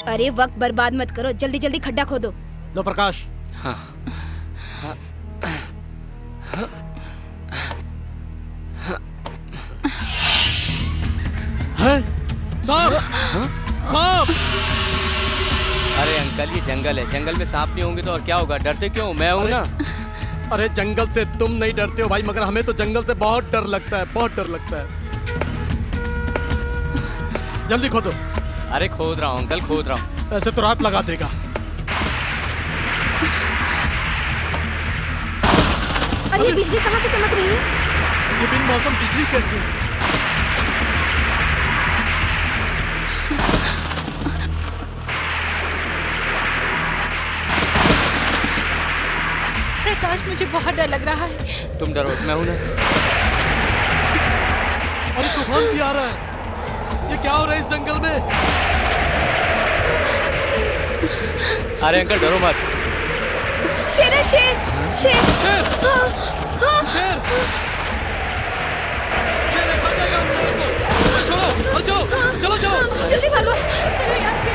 अरे वक्त बर्बाद मत करो, जल्दी जल्दी खड्डा खोदो। लो प्रकाश। हाँ। है सांप। सांप। अरे अंकल ये जंगल है, जंगल में सांप नहीं होंगे तो और क्या होगा? डरते क्यों? मैं हूँ ना। अरे जंगल से तुम नहीं डरते हो भाई, मगर हमें तो जंगल से बहुत डर लगता है, बहुत डर लगता है। जल्दी खोदो। अरे खोद रहा हूँ अंकल, खोद रहा हूँ। ऐसे तो रात लगा देगा। अरे ये बिजली कहाँ से चमक रही है? ये बिन मौसम बिजली कैसे? प्रकाश मुझे बहुत डर लग रहा है। तुम डरो, मैं हूं ना। अरे तूफान भी आ रहा है, ये क्या हो रहा है इस जंगल में? अरे अंकल डरो मत। शेर है, शेर। शेर। शेर। हाँ, हाँ। शेर। शेर है, खा जाएगा हम लोगों को। चलो, चलो, चलो, चलो। जल्दी भागो। चलो यहाँ से।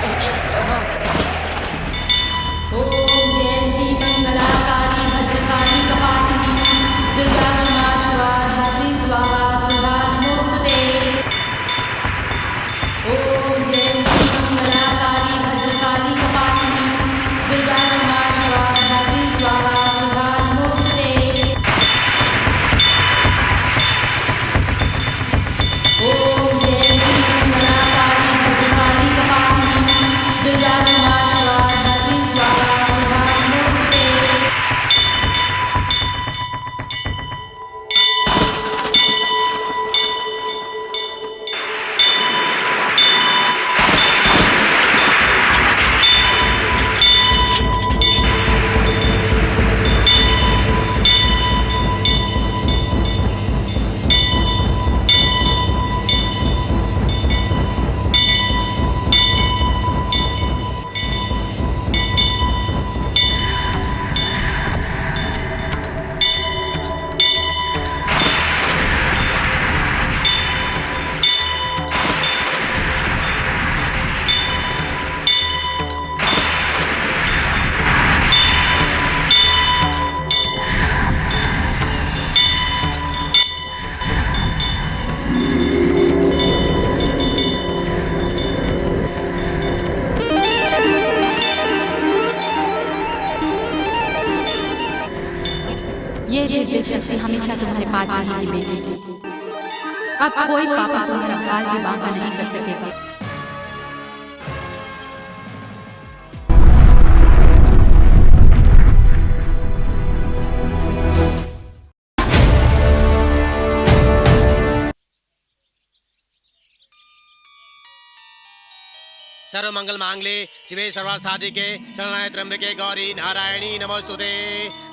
ओम जयंती मंगलाकाली भद्रकाली कपालिनी दुर्गा क्षमा शिवा धात्री स्वाहा सुधा नमोस्तुते। ओम जयंती मंगलाकाली भद्रकाली कपालिनी दुर्गा क्षमा शिवा धात्री स्वाहा सुधा नमोस्तुते। ओम जयंती मंगलाकाली भद्रकाली कपालिनी दुर्गा क्षमा शिवा धात्री स्वाहा सुधा नमोस्तुते। ये दिव्य शक्ति हमेशा तुम्हारे पास रहेगी बेटी। अब कोई पापा तुम्हारा काल भी बांका नहीं कर सकेगा। सर्व मंगल मांगले शिवे सर्वार्थ साधिके शरणाय त्र्यंबके गौरी नारायणी नमोस्तुते।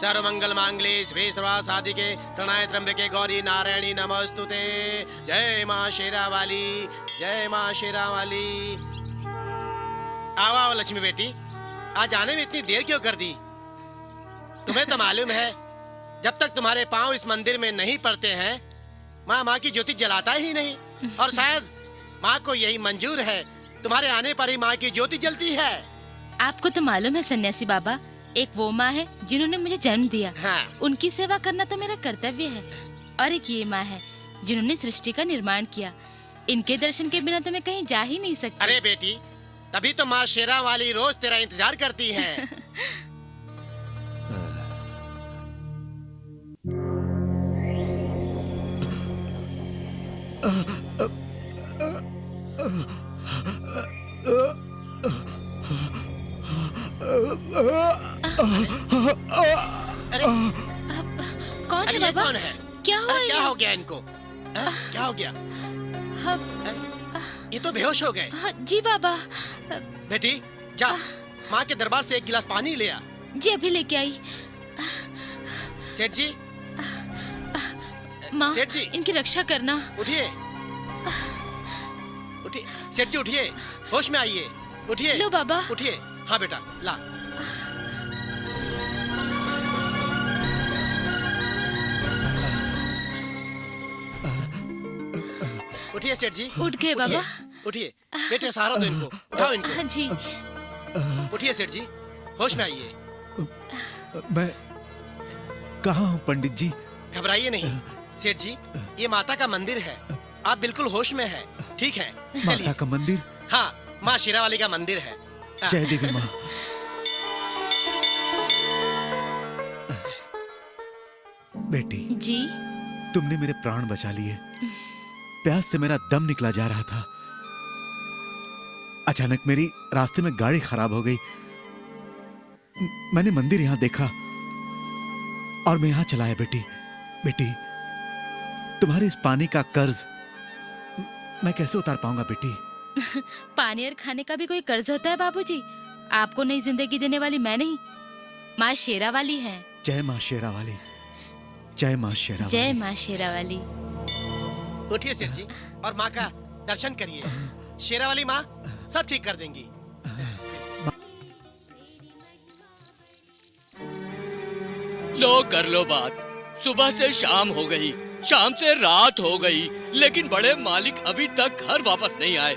सर्व मंगल मांगले शिवे सर्वार्थ साधिके शरणाय त्र्यंबके गौरी नारायणी नमोस्तुते। जय माँ शेरा वाली, जय माँ शेरा वाली। आओ आओ लक्ष्मी बेटी, आज आने में इतनी देर क्यों कर दी? तुम्हें तो मालूम है जब तक तुम्हारे पांव इस मंदिर में नहीं पड़ते हैं माँ की ज्योति जलाता ही नहीं। और शायद माँ को यही मंजूर है, तुम्हारे आने पर ही माँ की ज्योति जलती है। आपको तो मालूम है सन्यासी बाबा, एक वो माँ है जिन्होंने मुझे जन्म दिया। हाँ। उनकी सेवा करना तो मेरा कर्तव्य है। और एक ये माँ है जिन्होंने सृष्टि का निर्माण किया। इनके दर्शन के बिना तो मैं कहीं जा ही नहीं सकती। अरे बेटी, तभी तो माँ शेरा वाली रोज तेरा इंतजार करती है। अरे कौन है ये बाबा? कौन है? क्या हुआ? क्या हो गया इनको? क्या हो गया? ये तो बेहोश हो गए। जी बाबा। बेटी जा, माँ के दरबार से एक गिलास पानी ले आ। जी अभी लेके आई। सेठ जी, माँ सेठ जी, इनकी रक्षा करना। उठिए उठिए सेठ जी, उठिए, होश में आइए, उठिए। लो बाबा। उठिए। हाँ बेटा ला। उठिए सेठ जी। उठ गए बाबा। उठिए, बेटे सहारा दो इनको, उठाओ इनको। हाँ जी। उठिए सेठ जी, होश में आइए। मैं कहाँ हूँ पंडित जी? घबराइए नहीं सेठ जी, ये माता का मंदिर है, आप बिल्कुल होश में हैं। ठीक है, माता चलिए। का मंदिर? हाँ, माँ शेरावाली का मंदिर है। जय देवी माँ। बेटी, जी। तुमने मेरे प्राण बचा लिए। प्यास से मेरा दम निकला जा रहा था। अचानक मेरी रास्ते में गाड़ी खराब हो गई। मैंने मंदिर यहां देखा और मैं यहां चलाया। बेटी, बेटी, तुम्हारे इस पानी का कर्ज मैं कैसे उतार पाऊंगा बेटी? पानी और खाने का भी कोई कर्ज होता है बाबूजी? आपको नई जिंदगी देने वाली मैं नहीं, माँ शेरावाली है। जय माँ शेरावाली, जय माँ शेरावाली। जय माँ शेरावाली। उठिए सेठ जी और माँ का दर्शन करिए। शेरावाली माँ सब ठीक कर देंगी। लो कर लो बात। सुबह से शाम हो गई, शाम से रात हो गई, लेकिन बड़े मालिक अभी घर वापस नहीं आए।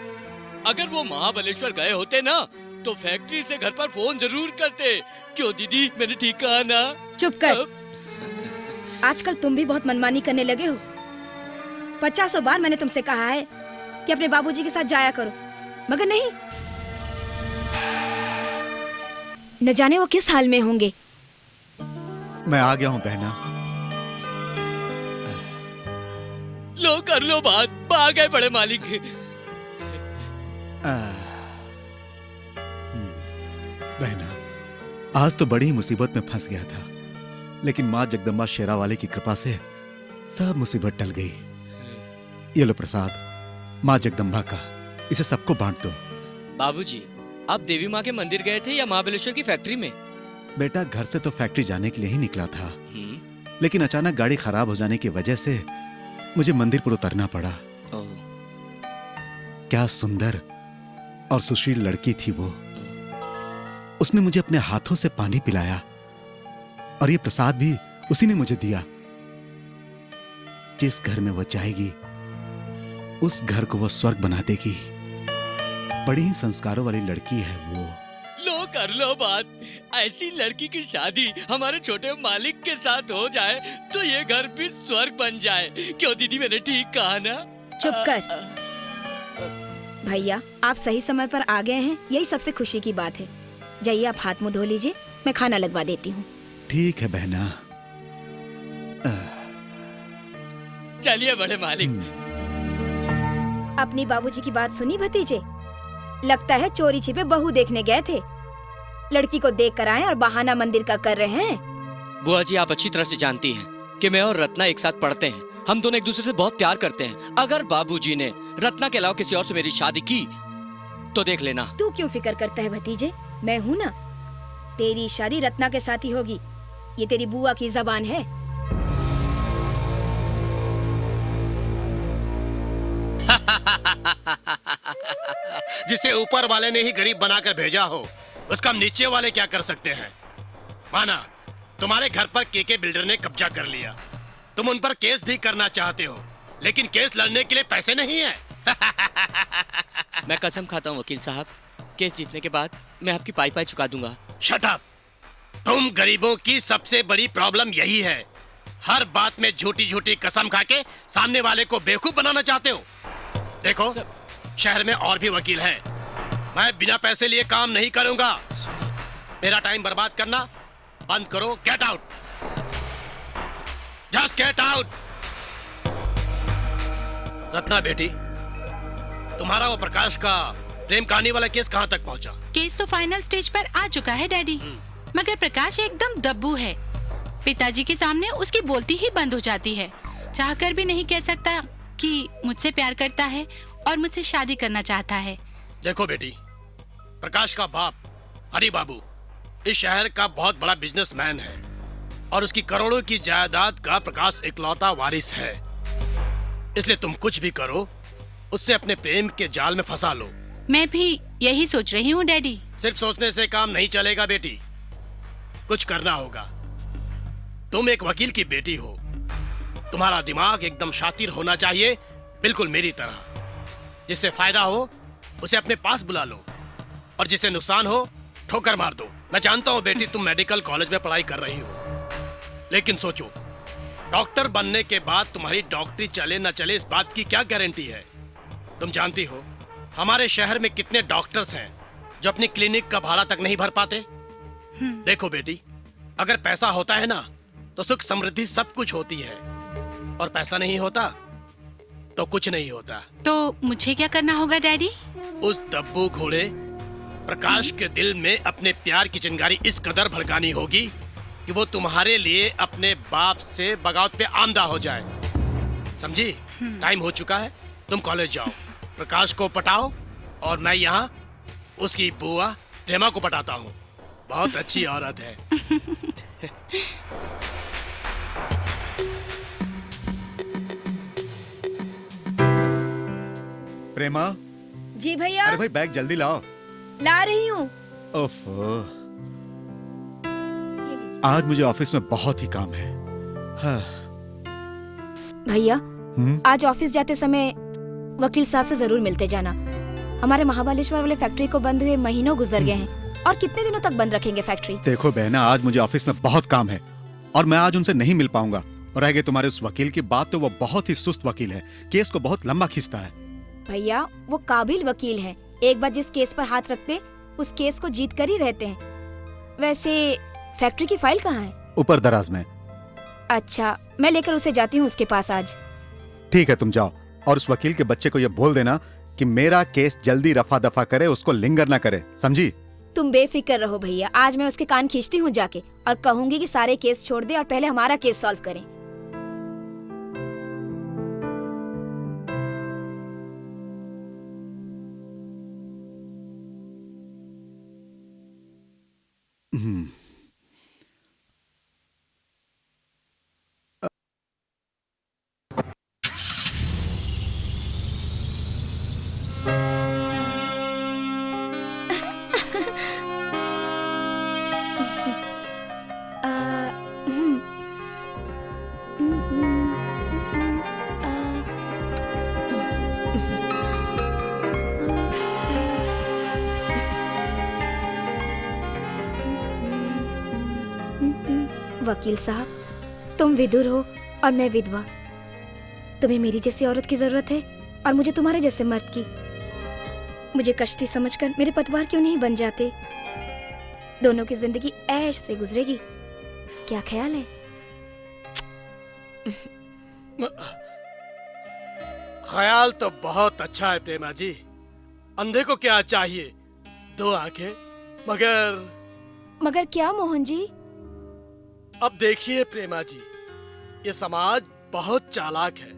अगर वो महाबलेश्वर गए होते ना तो फैक्ट्री से घर पर फोन जरूर करते। क्यों दीदी, मैंने ठीक कहा ना? चुप कर। आजकल तुम भी बहुत मनमानी करने लगे हो। 50 बार मैंने तुमसे कहा है कि अपने बाबूजी के साथ जाया करो, मगर नहीं। न जाने वो किस हाल में होंगे। मैं आ गया हूँ बहना। लो कर लो बात। आ गए बड़े मालिक। बहना, आज तो बड़ी ही मुसीबत में फंस गया था, लेकिन माँ जगदम्बा शेरावाली की कृपा से सब मुसीबत टल गई। ये लो प्रसाद, माँ जगदम्बा का, इसे सबको बांट दो। बाबूजी, आप देवी माँ के मंदिर गए थे या महाबलेश्वर की फैक्ट्री में? बेटा, घर से तो फैक्ट्री जाने के लिए ही निकला था, लेकिन अचानक गाड़ी खराब हो जाने की वजह से मुझे मंदिर पर उतरना पड़ा। क्या सुंदर और सुशील लड़की थी वो। उसने मुझे अपने हाथों से पानी पिलाया और ये प्रसाद भी उसी ने मुझे दिया। जिस घर में वो जाएगी उस घर को वो स्वर्ग बना देगी। बड़ी ही संस्कारों वाली लड़की है वो। लो कर लो बात। ऐसी लड़की की शादी हमारे छोटे मालिक के साथ हो जाए तो ये घर भी स्वर्ग बन जाए। क्यों दीदी, मैंने ठीक कहा ना? चुप कर भैया, आप सही समय पर आ गए हैं, यही सबसे खुशी की बात है। जाइए, आप हाथ मुंह धो लीजिए, मैं खाना लगवा देती हूँ। ठीक है बहना। चलिए बड़े मालिक। अपनी बाबूजी की बात सुनी भतीजे? लगता है चोरी छिपे बहू देखने गए थे, लड़की को देख कर आए और बहाना मंदिर का कर रहे हैं। बुआ जी, आप अच्छी तरह से जानती हैं कि मैं और रत्ना एक साथ पढ़ते हैं। हम दोनों एक दूसरे से बहुत प्यार करते हैं। अगर बाबूजी ने रत्ना के अलावा किसी और से मेरी शादी की तो देख लेना। तू क्यों फिक्र करता है भतीजे, मैं हूँ ना। तेरी शादी रत्ना के साथ ही होगी, ये तेरी बुआ की जबान है। जिसे ऊपर वाले ने ही गरीब बनाकर भेजा हो, उसका हम नीचे वाले क्या कर सकते हैं? माना तुम्हारे घर पर केके बिल्डर ने कब्जा कर लिया, तुम उन पर केस भी करना चाहते हो, लेकिन केस लड़ने के लिए पैसे नहीं है। मैं कसम खाता हूँ वकील साहब, केस जीतने के बाद मैं आपकी पाई पाई चुका दूंगा। Shut up! तुम गरीबों की सबसे बड़ी प्रॉब्लम यही है, हर बात में झूठी झूठी कसम खा के सामने वाले को बेवकूफ बनाना चाहते हो। देखो, शहर में और भी वकील हैं, मैं बिना पैसे लिए काम नहीं करूंगा। मेरा टाइम बर्बाद करना बंद करो। Get out, just get out. Ratna बेटी, तुम्हारा वो प्रकाश का प्रेम कहानी वाला केस कहाँ तक पहुँचा? केस तो फाइनल स्टेज पर आ चुका है डैडी, मगर प्रकाश एकदम दब्बू है। पिताजी के सामने उसकी बोलती ही बंद हो जाती है। चाहकर भी नहीं कह सकता कि मुझसे प्यार करता है और मुझसे शादी करना चाहता है। देखो बेटी, प्रकाश का बाप हरि बाबू इस शहर का बहुत बड़ा बिजनेसमैन है और उसकी करोड़ों की जायदाद का प्रकाश इकलौता वारिस है। इसलिए तुम कुछ भी करो, उससे अपने प्रेम के जाल में फंसा लो। मैं भी यही सोच रही हूँ डैडी। सिर्फ सोचने से काम नहीं चलेगा बेटी, कुछ करना होगा। तुम एक वकील की बेटी हो, तुम्हारा दिमाग एकदम शातिर होना चाहिए, बिल्कुल मेरी तरह। जिससे फायदा हो उसे अपने पास बुला लो और जिससे नुकसान हो ठोकर मार दो। मैं जानता हूँ बेटी तुम मेडिकल कॉलेज में पढ़ाई कर रही हो, लेकिन सोचो डॉक्टर बनने के बाद तुम्हारी डॉक्टरी चले न चले इस बात की क्या गारंटी है। तुम जानती हो हमारे शहर में कितने डॉक्टर्स हैं जो अपनी क्लिनिक का भाड़ा तक नहीं भर पाते। देखो बेटी, अगर पैसा होता है ना तो सुख समृद्धि सब कुछ होती है, और पैसा नहीं होता तो कुछ नहीं होता। तो मुझे क्या करना होगा डैडी? उस दब्बू घोड़े प्रकाश के दिल में अपने प्यार की चिंगारी इस कदर भड़कानी होगी कि वो तुम्हारे लिए अपने बाप से बगावत पे आमदा हो जाए। समझी? टाइम हो चुका है, तुम कॉलेज जाओ, प्रकाश को पटाओ और मैं यहाँ उसकी बुआ प्रेमा को पटाता हूँ। बहुत अच्छी औरत है। प्रेमा, जी भैया। अरे भाई बैग जल्दी लाओ। ला रही हूँ। ओफो, आज मुझे ऑफिस में बहुत ही काम है। हाँ। भैया, आज ऑफिस जाते समय वकील साहब से जरूर मिलते जाना। हमारे महाबलेश्वर वाले फैक्ट्री को बंद हुए महीनों गुजर गए हैं, और कितने दिनों तक बंद रखेंगे फैक्ट्री? देखो बहना, आज मुझे ऑफिस में बहुत काम है और मैं आज उनसे नहीं मिल पाऊंगा। और रह गई तुम्हारे उस वकील की बात, तो वो बहुत ही सुस्त वकील है, केस को बहुत लंबा खींचता है। भैया, वो काबिल वकील हैं। एक बार जिस केस पर हाथ रखते उस केस को जीत कर ही रहते हैं। वैसे फैक्ट्री की फाइल कहाँ है? ऊपर दराज में। अच्छा, मैं लेकर उसे जाती हूँ उसके पास आज। ठीक है, तुम जाओ और उस वकील के बच्चे को ये बोल देना कि मेरा केस जल्दी रफा दफा करे, उसको लिंगर ना करे, समझी? तुम बेफिक्र रहो भैया, आज मैं उसके कान खींचती हूँ जाके और कहूंगी कि सारे केस छोड़ दे और पहले हमारा केस सॉल्व करें। वकील साहब, तुम विधुर हो और मैं विधवा। तुम्हें मेरी जैसी औरत की जरूरत है और मुझे तुम्हारे जैसे मर्द की। मुझे कश्ती समझकर मेरे पतवार क्यों नहीं बन जाते? दोनों की जिंदगी ऐश से गुजरेगी। क्या ख्याल है? ख्याल तो बहुत अच्छा है प्रेमा जी। अंधे को क्या चाहिए? दो आंखें। मगर क्या मोहन जी? अब देखिए प्रेमा जी, ये समाज बहुत चालाक है।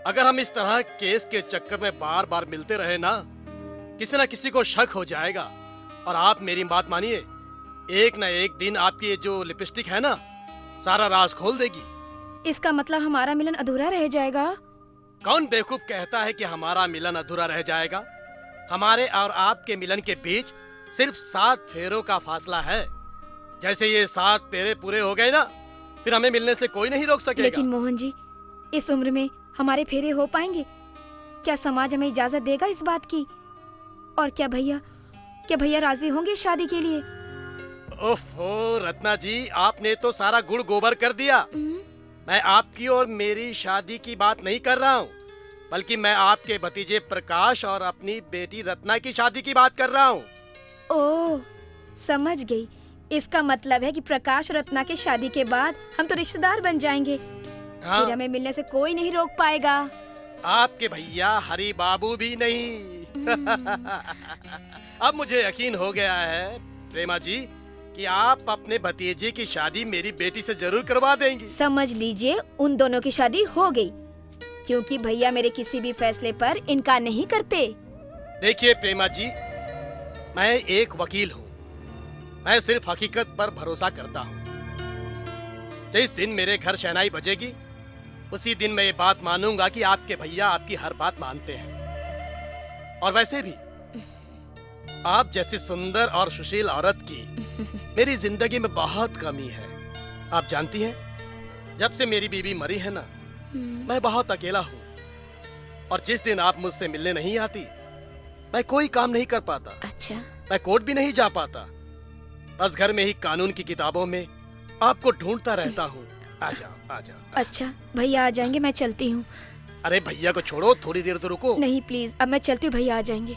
अगर हम इस तरह केस के चक्कर में बार बार मिलते रहे ना, किसी ना किसी को शक हो जाएगा। और आप मेरी बात मानिए, एक न एक दिन आपकी ये जो लिपस्टिक है ना, सारा राज खोल देगी। इसका मतलब हमारा मिलन अधूरा रह जाएगा? कौन बेवकूफ कहता है कि हमारा मिलन अधूरा रह जाएगा? हमारे और आपके मिलन के बीच सिर्फ 7 फेरों का फासला है। जैसे ये 7 फेरे पूरे हो गए ना, फिर हमें मिलने से कोई नहीं रोक सकेगा। लेकिन मोहन जी, इस उम्र में हमारे फेरे हो पाएंगे? क्या समाज हमें इजाजत देगा इस बात की? और क्या भैया राजी होंगे शादी के लिए? ओफो रत्ना जी, आपने तो सारा गुड़ गोबर कर दिया। मैं आपकी और मेरी शादी की बात नहीं कर रहा हूँ, बल्कि मैं आपके भतीजे प्रकाश और अपनी बेटी रत्ना की शादी की बात कर रहा हूँ। ओह, समझ गई। इसका मतलब है कि प्रकाश और रत्ना की शादी के बाद हम तो रिश्तेदार बन जाएंगे। हाँ? फिर हमें मिलने से कोई नहीं रोक पाएगा। आपके भैया हरि बाबू भी नहीं। अब मुझे यकीन हो गया है प्रेमा जी कि आप अपने भतीजे की शादी मेरी बेटी से जरूर करवा देंगी। समझ लीजिए, उन दोनों की शादी हो गई, क्योंकि भैया मेरे किसी भी फैसले पर इनकार नहीं करते। देखिए प्रेमा जी, मैं एक वकील हूँ। मैं सिर्फ हकीकत पर भरोसा करता हूँ। जिस दिन मेरे घर शहनाई बजेगी, उसी दिन मैं ये बात मानूंगा कि आपके भैया आपकी हर बात मानते हैं। और वैसे भी आप जैसी सुंदर और सुशील औरत की मेरी जिंदगी में बहुत कमी है। आप जानती हैं, जब से मेरी बीवी मरी है ना, मैं बहुत अकेला हूँ। और जिस दिन आप मुझसे मिलने नहीं आती, मैं कोई काम नहीं कर पाता। अच्छा। मैं कोर्ट भी नहीं जा पाता। बस घर में ही कानून की किताबों में आपको ढूंढता रहता हूँ। आ जाओ आ जाओ। अच्छा भैया आ जाएंगे, मैं चलती हूँ। अरे भैया को छोड़ो, थोड़ी देर तो रुको। नहीं प्लीज, अब मैं चलती हूँ, भैया आ जाएंगे।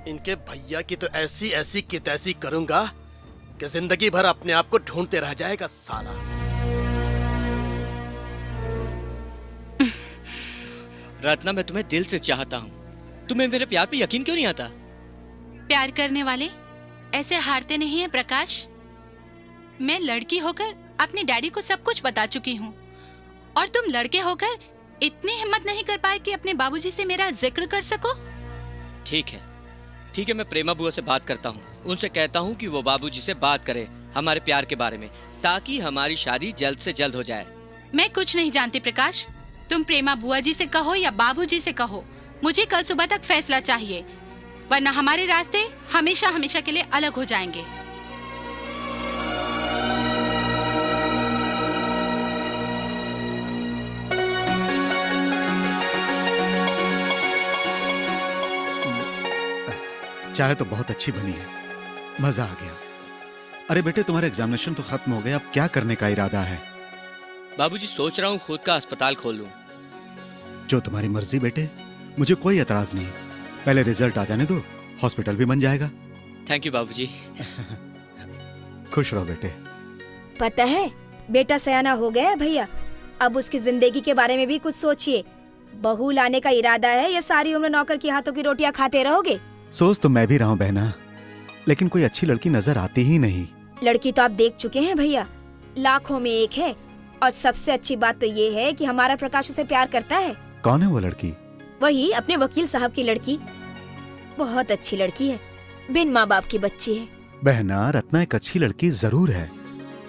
इनके भैया की तो ऐसी ऐसी की तैसी करूंगा कि जिंदगी भर अपने आप को ढूंढते रह जाएगा साला। रत्ना, मैं तुम्हें दिल से चाहता हूँ। तुम्हें मेरे प्यार पे यकीन क्यों नहीं आता? प्यार करने वाले ऐसे हारते नहीं हैं प्रकाश। मैं लड़की होकर अपने डैडी को सब कुछ बता चुकी हूँ, और तुम लड़के होकर इतनी हिम्मत नहीं कर पाए कि अपने बाबूजी से मेरा जिक्र कर सको। ठीक है, मैं प्रेमा बुआ से बात करता हूँ। उनसे कहता हूँ कि वो बाबूजी से बात करे हमारे प्यार के बारे में, ताकि हमारी शादी जल्द से जल्द हो जाए। मैं कुछ नहीं जानती प्रकाश। तुम प्रेमा बुआ जी से कहो या बाबूजी से कहो, मुझे कल सुबह तक फैसला चाहिए, वरना हमारे रास्ते हमेशा हमेशा के लिए अलग हो जाएंगे। चाय तो बहुत अच्छी बनी है, मजा आ गया। अरे बेटे, तुम्हारे एग्जामिनेशन तो खत्म हो गए, अब क्या करने का इरादा है? बाबूजी, सोच रहा हूँ खुद का अस्पताल खोल लूं। जो तुम्हारी मर्जी बेटे, मुझे कोई एतराज नहीं। पहले रिजल्ट आ जाने दो, हॉस्पिटल भी बन जाएगा। थैंक यू बाबूजी। खुश रहो बेटे। पता है बेटा सयाना हो गया है भैया, अब उसकी जिंदगी के बारे में भी कुछ सोचिए। बहू लाने का इरादा है या सारी उम्र नौकर के हाथों की रोटियां खाते रहोगे? सोच तो मैं भी रहा हूं बहना, लेकिन कोई अच्छी लड़की नजर आती ही नहीं। लड़की तो आप देख चुके हैं भैया, लाखों में एक है। और सबसे अच्छी बात तो ये है कि हमारा प्रकाश उसे प्यार करता है। कौन है वो लड़की? वही अपने वकील साहब की लड़की। बहुत अच्छी लड़की है, बिन माँ बाप की बच्ची है। बहना, रत्ना एक अच्छी लड़की जरूर है,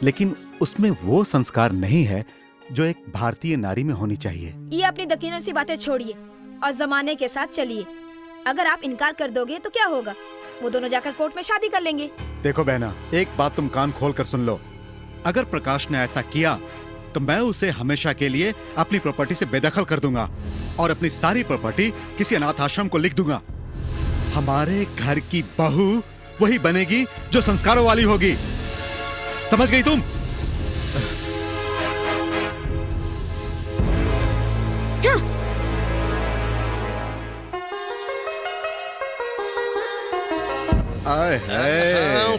लेकिन उसमें वो संस्कार नहीं है जो एक भारतीय नारी में होनी चाहिए। ये अपनी दकीनों सी बातें छोड़िए और जमाने के साथ चलिए। अगर आप इनकार कर दोगे तो क्या होगा? वो दोनों जाकर कोर्ट में शादी कर लेंगे। देखो बहना, एक बात तुम कान खोल कर सुन लो। अगर प्रकाश ने ऐसा किया तो मैं उसे हमेशा के लिए अपनी प्रॉपर्टी से बेदखल कर दूंगा और अपनी सारी प्रॉपर्टी किसी अनाथ आश्रम को लिख दूंगा। हमारे घर की बहू वही बनेगी जो संस्कारों वाली होगी। समझ गई तुम? आए है,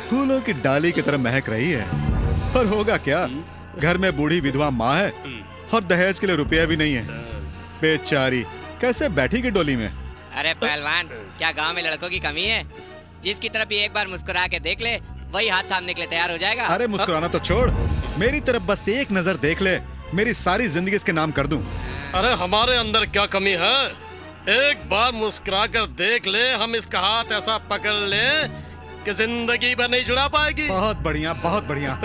फूलों की डाली की तरह महक रही है। और होगा क्या, घर में बूढ़ी विधवा माँ है और दहेज के लिए रुपया भी नहीं है। बेचारी कैसे बैठी डोली में। अरे पहलवान, क्या गांव में लड़कों की कमी है? जिसकी तरफ भी एक बार मुस्कुरा के देख ले, वही हाथ थामने के लिए तैयार हो जाएगा। अरे मुस्कुराना तो छोड़, मेरी तरफ बस एक नजर देख ले, मेरी सारी जिंदगी इसके नाम कर दूं। अरे हमारे अंदर क्या कमी है? एक बार मुस्कुरा कर देख ले, हम इसका हाथ ऐसा पकड़ ले कि जिंदगी भर नहीं छुड़ा पाएगी। बहुत बढ़िया, बहुत बढ़िया।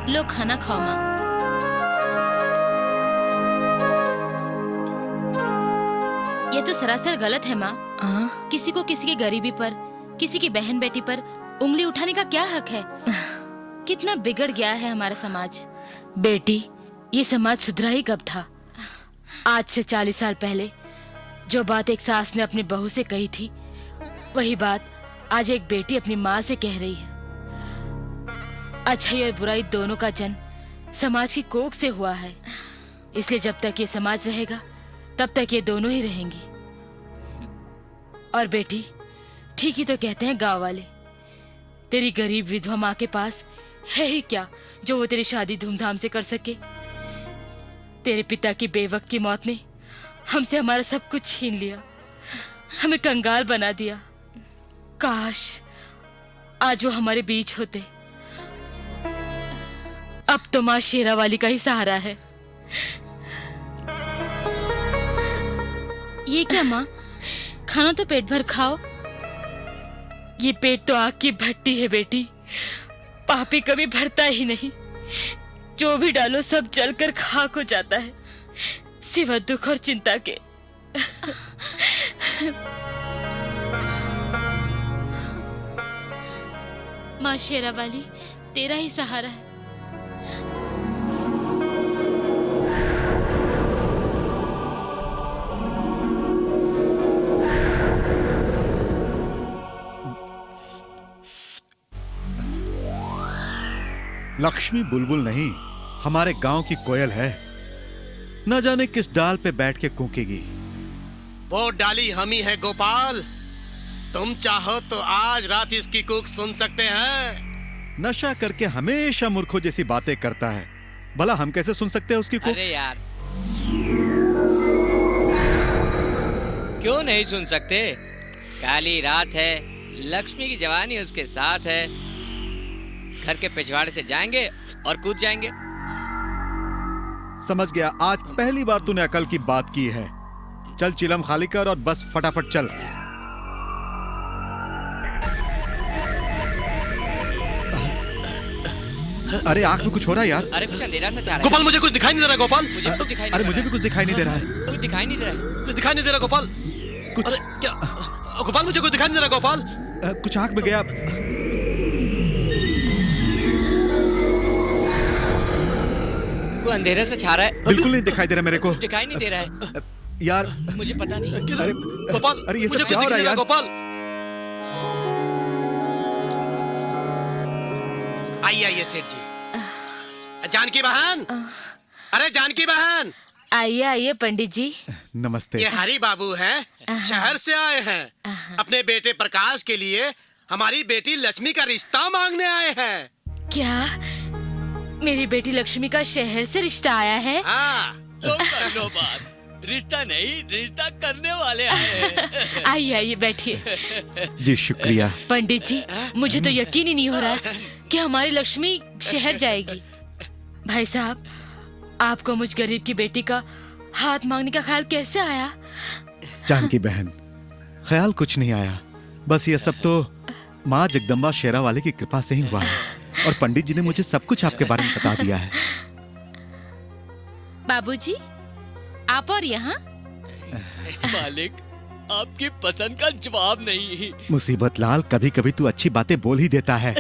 लो खाना खाओ माँ। ये तो सरासर गलत है माँ। किसी को किसी की गरीबी पर, किसी की बहन बेटी पर उंगली उठाने का क्या हक है? कितना बिगड़ गया है हमारा समाज। बेटी, ये समाज सुधरा ही कब था? आज से 40 साल पहले जो बात एक सास ने अपनी बहू से कही थी, वही बात आज एक बेटी अपनी माँ से कह रही है। अच्छाई और बुराई दोनों का जन्म समाज की कोख से हुआ है, इसलिए जब तक ये समाज रहेगा तब तक ये दोनों ही रहेंगी। और बेटी, ठीक ही तो कहते हैं गांव वाले, तेरी गरीब विधवा माँ के पास है ही क्या जो वो तेरी शादी धूमधाम से कर सके। तेरे पिता की बेवक्त की मौत ने हमसे हमारा सब कुछ छीन लिया, हमें कंगाल बना दिया। काश आज वो हमारे बीच होते। अब तो माँ शेरावाली का ही सहारा है। ये क्या माँ, खाना तो पेट भर खाओ। ये पेट तो आग की भट्टी है बेटी, पापी कभी भरता ही नहीं। जो भी डालो सब जलकर खाक हो जाता है, सिवा दुख और चिंता के। माँ शेरावाली तेरा ही सहारा है। लक्ष्मी बुलबुल नहीं, हमारे गांव की कोयल है। न जाने किस डाल पे बैठ के कूकेगी। वो डाली हम ही है गोपाल। तुम चाहो तो आज रात इसकी कूक सुन सकते हैं। नशा करके हमेशा मूर्खों जैसी बातें करता है। भला हम कैसे सुन सकते हैं उसकी कूक? अरे यार, क्यों नहीं सुन सकते? काली रात है, लक्ष्मी की जवानी उसके साथ है। घर के पिछवाड़े से जाएंगे और कूद जाएंगे। समझ गया, आज पहली बार तूने अकल की बात की है। चल चिलम खाली कर और बस फटाफट चल। अरे आंख में कुछ हो रहा है यार। अरे कुछ अंधेरा सा चाह रहा है। गोपाल मुझे कुछ दिखाई नहीं दे रहा गोपाल। मुझे कुछ दिखाई नहीं अरे दे मुझे रहा भी कुछ दिखाई नहीं दे रहा है। है। कुछ दिखाई नहीं दे रहा है। कुछ दिखाई नहीं दे रहा गोपाल। कुछ अरे क्या गोपाल, मुझे कुछ दिखाई नहीं दे रहा गोपाल। कुछ आंख में गया। कोई अंधेरा सा छा रहा है। बिल्कुल नहीं दिखाई दे रहा मेरे को। दिखाई नहीं दे रहा है। यार मुझे पता नहीं। किधर? अरे गोपाल, अरे ये मुझे सब कुछ क्या हो दिख रहा है नहीं यार? गोपाल। आइए आइए सेठ जी। जानकी बहन, अरे जानकी बहन, आइए आइए पंडित जी। नमस्ते। ये हरी बाबू हैं, शहर से आए हैं। अपने बेटे प्रकाश के लिए हमारी बेटी लक्ष्मी का रिश्ता मांगने आए हैं। क्या मेरी बेटी लक्ष्मी का शहर से रिश्ता आया है? हाँ, तो कर लो बात। रिश्ता नहीं, रिश्ता करने वाले आए हैं। आइए आइए बैठिए। जी शुक्रिया। पंडित जी, मुझे तो यकीन ही नहीं हो रहा है कि हमारी लक्ष्मी शहर जाएगी। भाई साहब, आपको मुझ गरीब की बेटी का हाथ मांगने का ख्याल कैसे आया? जानकी बहन, ख्याल कुछ नहीं आया। बस ये सब तो माँ जगदम्बा शेरा वाले की कृपा से ही हुआ है। और पंडित जी ने मुझे सब कुछ आपके बारे में बता दिया है। बाबूजी, आप और यहाँ? मालिक, आपकी पसंद का जवाब नहीं। मुसीबत लाल, कभी कभी तू अच्छी बातें बोल ही देता है।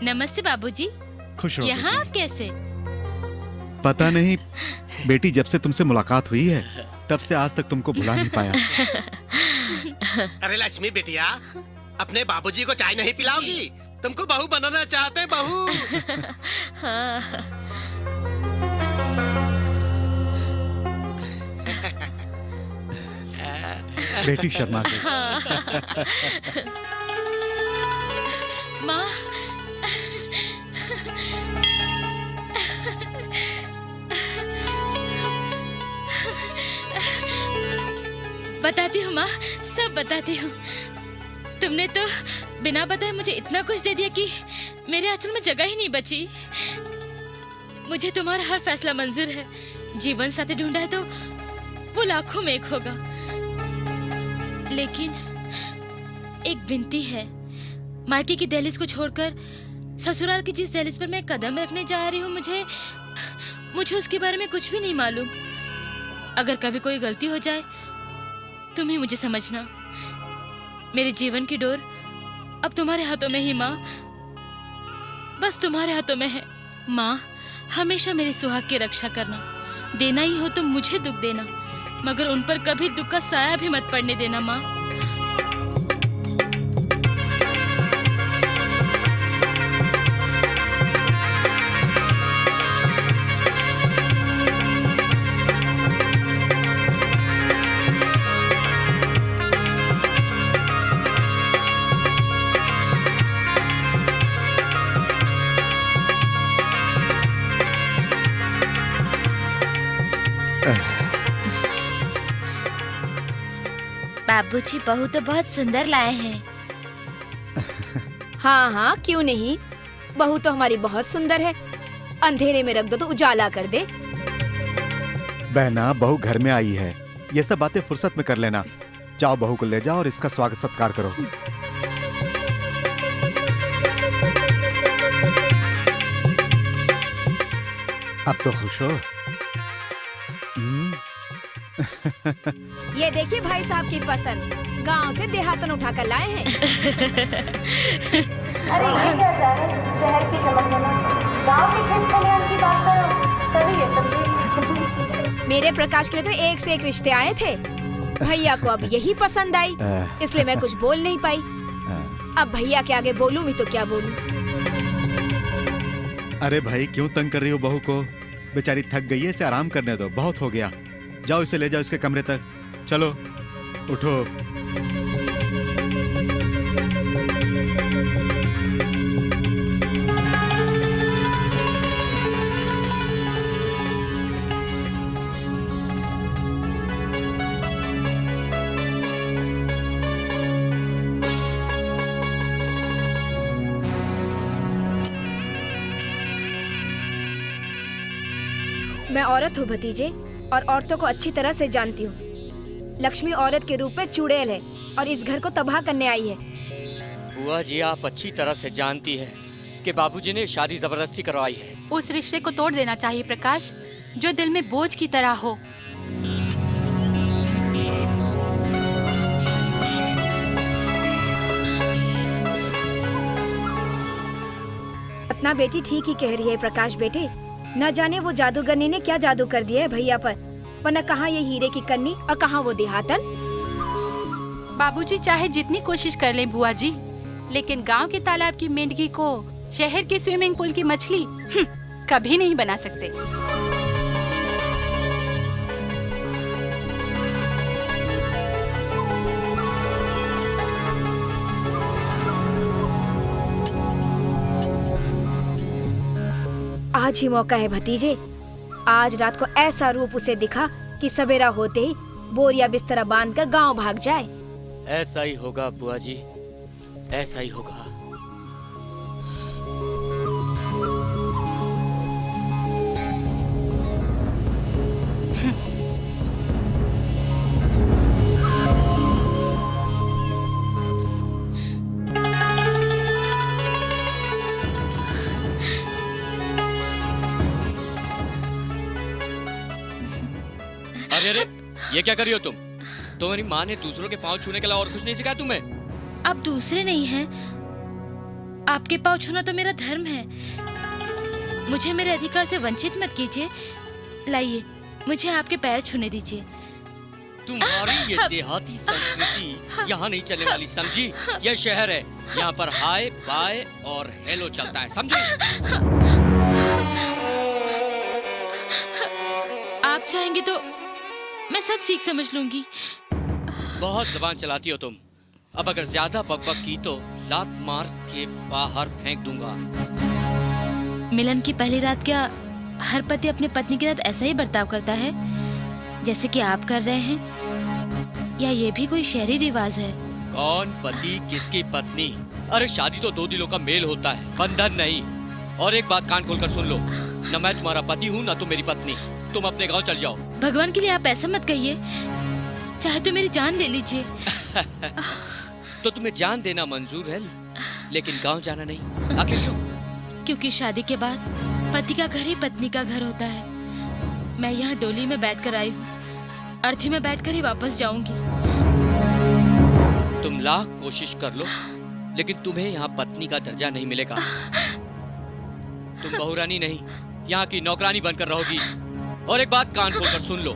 नमस्ते बाबूजी। खुश रहो यहाँ बेटी। आप कैसे? पता नहीं, बेटी जब से तुमसे मुलाकात हुई है तब से आज तक तुमको भुला नहीं पाया। अरे लक्ष्मी बिटिया, अपने बाबूजी को चाय नहीं पिलाओगी? तुमको बहू बनाना चाहते हैं, बहू। बेटी शर्मा गई। माँ, बताती हूँ माँ, सब बताती हूँ। तुमने तो बिना बताए मुझे इतना कुछ दे दिया कि मेरे आंचल में जगह ही नहीं बची। मुझे तुम्हारा हर फैसला मंजूर है। जीवन साथी ढूंढा है तो वो लाखों में एक होगा। लेकिन एक विनती है, मायके की दहलीज को छोड़कर ससुराल की जिस दहलीज पर मैं कदम रखने जा रही हूँ, मुझे उसके बारे में कुछ भी नहीं मालूम। अगर कभी कोई गलती हो जाए तुम ही मुझे समझना। मेरे जीवन की डोर अब तुम्हारे हाथों में ही माँ, बस तुम्हारे हाथों में है। माँ, हमेशा मेरे सुहाग की रक्षा करना। देना ही हो तो मुझे दुख देना, मगर उन पर कभी दुख का साया भी मत पड़ने देना माँ। बाबूजी, बहू तो बहुत सुंदर लाए हैं। हाँ हाँ, क्यों नहीं। बहू तो हमारी बहुत सुंदर है। अंधेरे में रख दो तो उजाला कर दे। बहना, बहू घर में आई है, ये सब बातें फुर्सत में कर लेना। जाओ बहू को ले जाओ और इसका स्वागत सत्कार करो। अब तो खुश हो? ये देखिए भाई साहब की पसंद, गांव से देहातन उठाकर लाए हैं। अरे ये क्या जा रहा है? शहर की चमक देना, गाँव के खेत खलिहान की बात करो, तभी ये समझे। मेरे प्रकाश के लिए तो एक से एक रिश्ते आए थे। भैया को अब यही पसंद आई, इसलिए मैं कुछ बोल नहीं पाई। अब भैया के आगे बोलूं भी तो क्या बोलूं। अरे भाई क्यों तंग कर रही हो बहू को? बेचारी थक गई है, इसे आराम करने दो, बहुत हो गया। जाओ इसे ले जाओ इसके कमरे तक। चलो उठो। मैं औरत हूँ भतीजे, और औरतों को अच्छी तरह से जानती हूँ। लक्ष्मी औरत के रूप में चुड़ैल है और इस घर को तबाह करने आई है। बुआ जी, आप अच्छी तरह से जानती है कि बाबूजी ने शादी जबरदस्ती करवाई है। उस रिश्ते को तोड़ देना चाहिए प्रकाश, जो दिल में बोझ की तरह हो। अपना बेटी ठीक ही कह रही है प्रकाश बेटे। न जाने वो जादूगरनी ने क्या जादू कर दिया है भैया पर, वरना कहाँ ये हीरे की कन्नी और कहाँ वो देहातन। बाबूजी चाहे जितनी कोशिश कर लें बुआ जी, लेकिन गांव के तालाब की मेंढकी को शहर के स्विमिंग पूल की मछली कभी नहीं बना सकते। आज ही मौका है भतीजे। आज रात को ऐसा रूप उसे दिखा कि सवेरा होते ही बोरिया बिस्तरा बांधकर गांव भाग जाए। ऐसा ही होगा बुआ जी, ऐसा ही होगा। अरे अरे, ये क्या कर रही हो तुम? तुम्हारी माँ ने दूसरों के पाँव छूने के अलावा और कुछ नहीं सिखाया तुम्हें? आप दूसरे नहीं हैं। आपके पाँव छूना तो मेरा धर्म है। मुझे मेरे अधिकार से वंचित मत कीजिए। लाइए, मुझे आपके पैर छूने दीजिए। तुम्हारी ये देहाती संस्कृति यहाँ नहीं चलने वाली, समझी? यह शहर है, यहाँ पर हाय बाय और हेलो चलता है, समझी? आप चाहेंगे तो मैं सब सीख समझ लूंगी। बहुत जबान चलाती हो तुम। अब अगर ज्यादा बकबक की तो लात मार के बाहर फेंक दूंगा। मिलन की पहली रात क्या हर पति अपनी पत्नी के साथ ऐसा ही बर्ताव करता है जैसे कि आप कर रहे हैं, या ये भी कोई शहरी रिवाज है? कौन पति किसकी पत्नी? अरे शादी तो दो दिलों का मेल होता है, बंधन नहीं। और एक बात कान खोलकर सुन लो, न मैं तुम्हारा पति हूँ न तुम मेरी पत्नी। तुम अपने गांव चल जाओ। भगवान के लिए आप ऐसा मत कहिए, चाहे तो मेरी जान ले लीजिए। तो तुम्हें जान देना मंजूर है, लेकिन गांव जाना नहीं। आखिर क्यों? क्योंकि शादी के बाद पति का घर ही पत्नी का घर होता है। मैं यहाँ डोली में बैठकर आई हूँ, अर्थी में बैठकर ही वापस जाऊंगी। तुम लाख कोशिश कर लो, लेकिन तुम्हें यहाँ पत्नी का दर्जा नहीं मिलेगा। तुम बहुरानी नहीं, यहाँ की नौकरानी बनकर रहोगी। और एक बात कान खोलकर सुन लो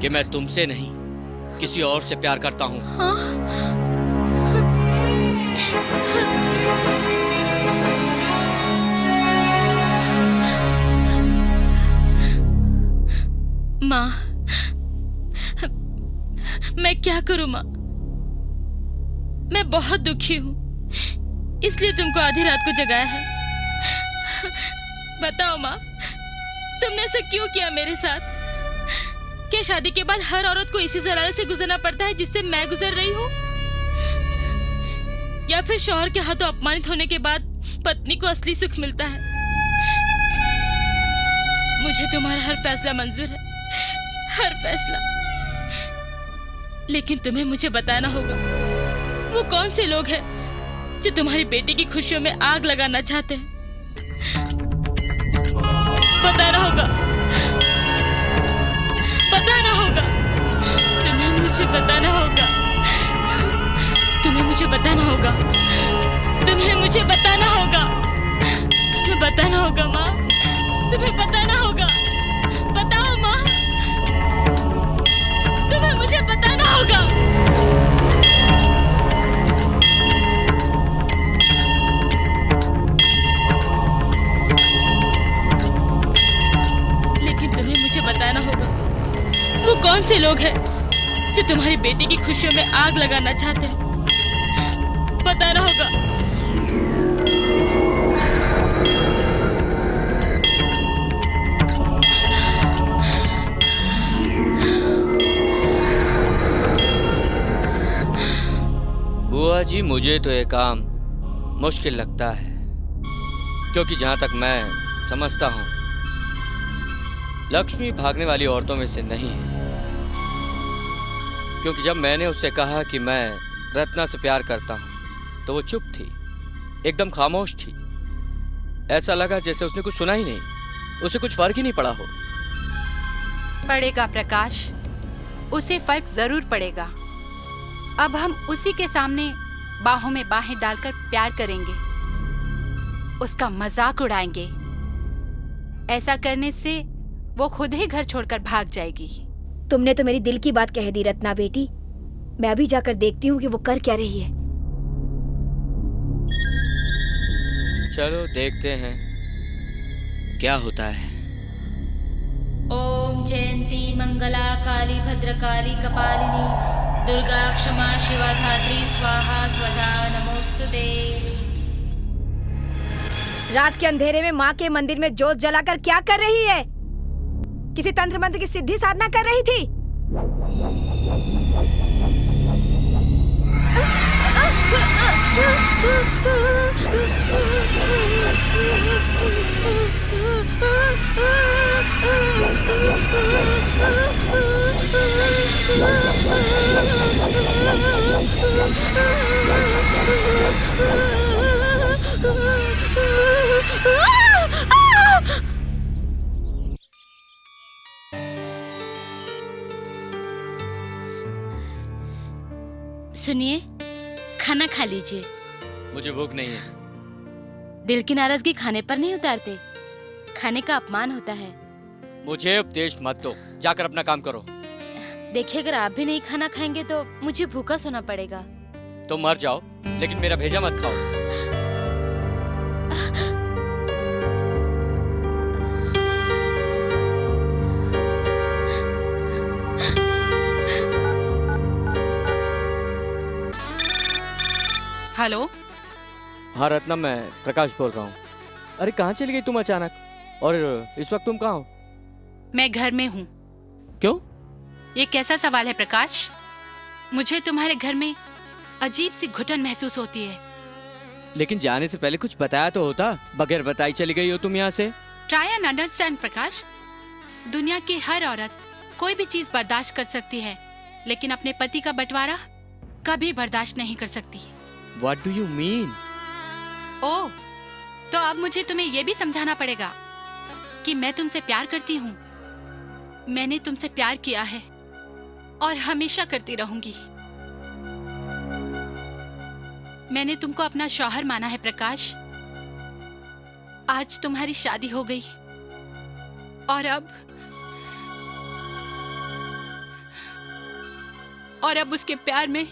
कि मैं तुमसे नहीं किसी और से प्यार करता हूँ। माँ, मैं क्या करूँ माँ? मैं बहुत दुखी हूँ, इसलिए तुमको आधी रात को जगाया है। बताओ माँ, तुमने ऐसा क्यों किया मेरे साथ? क्या शादी के बाद हर औरत को इसी ज़लालत से गुजरना पड़ता है जिससे मैं गुजर रही हूँ? या फिर शौहर के हाथों अपमानित होने के बाद पत्नी को असली सुख मिलता है? मुझे तुम्हारा हर फैसला मंजूर है, हर फैसला। लेकिन तुम्हें मुझे बताना होगा वो कौन से लोग हैं जो तुम्हारी बेटी की खुशियों में आग लगाना चाहते हैं। बताना होगा, बताना होगा। तुम्हें मुझे बताना होगा, तुम्हें मुझे बताना होगा, तुम्हें मुझे बताना होगा, तुम्हें बताना होगा माँ, तुम्हें बताना होगा। बताओ माँ, तुम्हें मुझे बताना होगा। कौन से लोग हैं जो तुम्हारी बेटी की खुशियों में आग लगाना चाहते हैं? बताना होगा। बुआ जी, मुझे तो ये काम मुश्किल लगता है, क्योंकि जहां तक मैं समझता हूं लक्ष्मी भागने वाली औरतों में से नहीं है। क्योंकि जब मैंने उससे कहा कि मैं रत्ना से प्यार करता हूं तो वो चुप थी, एकदम खामोश थी। ऐसा लगा जैसे उसने कुछ सुना ही नहीं, उसे कुछ फर्क ही नहीं पड़ा हो। पड़ेगा प्रकाश, उसे फर्क जरूर पड़ेगा। अब हम उसी के सामने बाहों में बाहें डालकर प्यार करेंगे, उसका मजाक उड़ाएंगे। ऐसा करने से वो खुद ही घर छोड़कर भाग जाएगी। तुमने तो मेरी दिल की बात कह दी रत्ना बेटी। मैं अभी जाकर देखती हूँ कि वो कर क्या रही है। चलो देखते हैं क्या होता है। ओम जयंती मंगला काली भद्रकाली कपालिनी दुर्गा क्षमा शिवा धात्री स्वाहा स्वधा नमोस्तुते। रात के अंधेरे में माँ के मंदिर में जोत जलाकर क्या कर रही है? किसी तंत्र मंत्र की सिद्धि साधना कर रही थी? सुनिए, खाना खा लीजिए। मुझे भूख नहीं है। दिल की नाराजगी खाने पर नहीं उतारते, खाने का अपमान होता है। मुझे उपदेश मत दो, जाकर अपना काम करो। देखिए, अगर आप भी नहीं खाना खाएंगे तो मुझे भूखा सोना पड़ेगा। तो मर जाओ, लेकिन मेरा भेजा मत खाओ। हेलो। हाँ रत्ना, मैं प्रकाश बोल रहा हूँ। अरे कहाँ चली गई तुम अचानक, और इस वक्त तुम कहाँ हो? मैं घर में हूँ। क्यों? ये कैसा सवाल है प्रकाश? मुझे तुम्हारे घर में अजीब सी घुटन महसूस होती है। लेकिन जाने से पहले कुछ बताया तो होता। बगैर बताई चली गई हो तुम यहाँ से। ट्राई एंड अंडरस्टैंड प्रकाश। दुनिया की हर औरत कोई भी चीज बर्दाश्त कर सकती है, लेकिन अपने पति का बंटवारा कभी बर्दाश्त नहीं कर सकती। What do you mean? ओह, तो अब मुझे तुम्हें यह भी समझाना पड़ेगा कि मैं तुमसे प्यार करती हूँ। मैंने तुमसे प्यार किया है और हमेशा करती रहूंगी। मैंने तुमको अपना शौहर माना है प्रकाश। आज तुम्हारी शादी हो गई और अब उसके प्यार में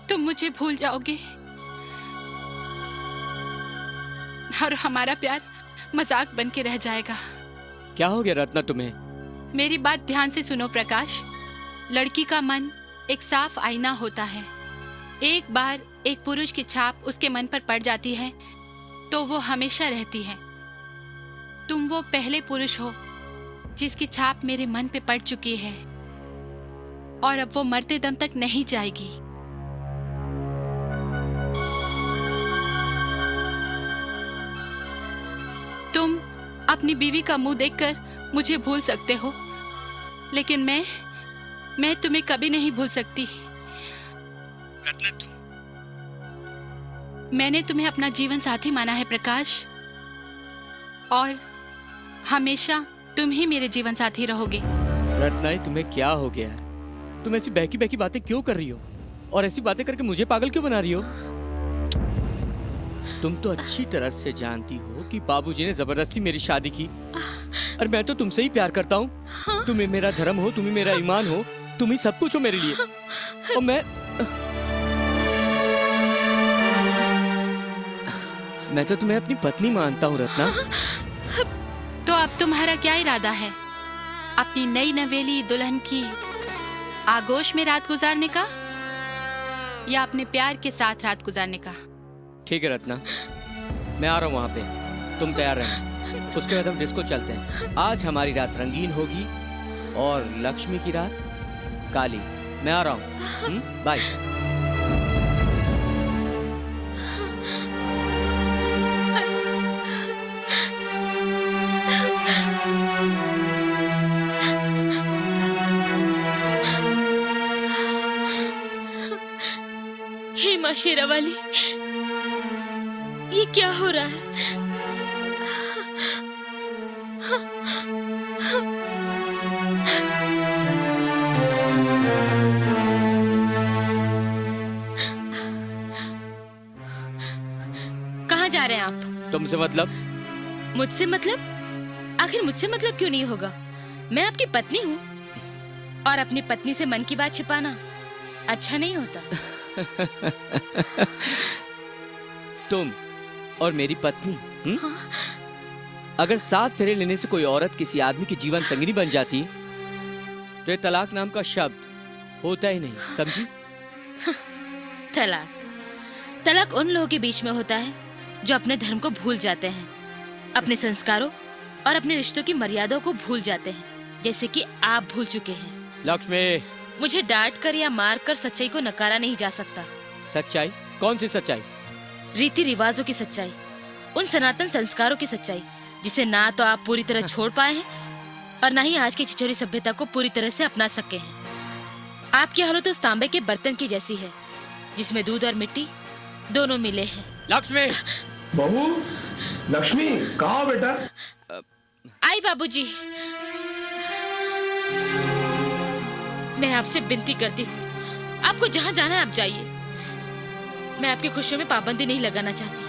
तुम मुझे भूल जाओगे और हमारा प्यार मजाक बन के रह जाएगा। क्या हो गया रत्ना तुम्हें? मेरी बात ध्यान से सुनो प्रकाश। लड़की का मन एक साफ आईना होता है। एक बार एक पुरुष की छाप उसके मन पर पड़ जाती है तो वो हमेशा रहती है। तुम वो पहले पुरुष हो जिसकी छाप मेरे मन पे पड़ चुकी है और अब वो मरते दम तक नहीं जाएगी। तुम अपनी बीवी का मुंह देखकर मुझे भूल सकते हो, लेकिन मैं तुम्हें कभी नहीं भूल सकती। मैंने तुम्हें अपना जीवन साथी माना है प्रकाश, और हमेशा तुम ही मेरे जीवन साथी रहोगे। रत्ना, तुम्हें क्या हो गया? तुम ऐसी बहकी बहकी बातें क्यों कर रही हो, और ऐसी बातें करके मुझे पागल क्यों बना रही हो? तुम तो अच्छी तरह से जानती हो कि बाबूजी ने जबरदस्ती मेरी शादी की, और मैं तो तुमसे ही प्यार करता हूँ। हाँ। तुम्हें मेरा धर्म हो, तुम्हें मेरा ईमान हो, तुम ही सब कुछ हो मेरे लिए। और मैं तो तुम्हें अपनी पत्नी मानता हूँ रत्ना। तो अब तुम्हारा क्या इरादा है अपनी नई नवेली दुल्हन की आगोश में रात गुजारने का या अपने प्यार के साथ रात गुजारने का? ठीक है रत्ना, मैं आ रहा हूँ वहाँ पे, तुम तैयार रहना। उसके बाद हम डिस्को चलते हैं। आज हमारी रात रंगीन होगी और लक्ष्मी की रात काली। मैं आ रहा हूँ, बाय। हे माँ शेरावाली, ये क्या हो रहा है? कहाँ जा रहे हैं आप? तुमसे मतलब? मुझसे मतलब? आखिर मुझसे मतलब क्यों नहीं होगा? मैं आपकी पत्नी हूँ और अपनी पत्नी से मन की बात छिपाना अच्छा नहीं होता। तुम और मेरी पत्नी, हाँ? अगर 7 फेरे लेने से कोई औरत किसी आदमी की जीवन संगिनी बन जाती तो ये तलाक नाम का शब्द होता ही नहीं, समझी? तलाक उन लोगों के बीच में होता है जो अपने धर्म को भूल जाते हैं, अपने संस्कारों और अपने रिश्तों की मर्यादाओं को भूल जाते हैं, जैसे कि आप भूल चुके हैं। लक्ष्मी, मुझे डांट कर या मार कर सच्चाई को नकारा नहीं जा सकता। सच्चाई? कौन सी सच्चाई? रीति रिवाजों की सच्चाई, उन सनातन संस्कारों की सच्चाई जिसे ना तो आप पूरी तरह छोड़ पाए हैं और ना ही आज की छिछोरी सभ्यता को पूरी तरह से अपना सके हैं। आपकी हालत उस तांबे के बर्तन की जैसी है जिसमें दूध और मिट्टी दोनों मिले हैं। लक्ष्मी! बहू, लक्ष्मी कहाँ बेटा? आई बाबूजी, मैं आपसे विनती करती हूँ, आपको जहाँ जाना है आप जाइए। मैं आपकी खुशियों में पाबंदी नहीं लगाना चाहती,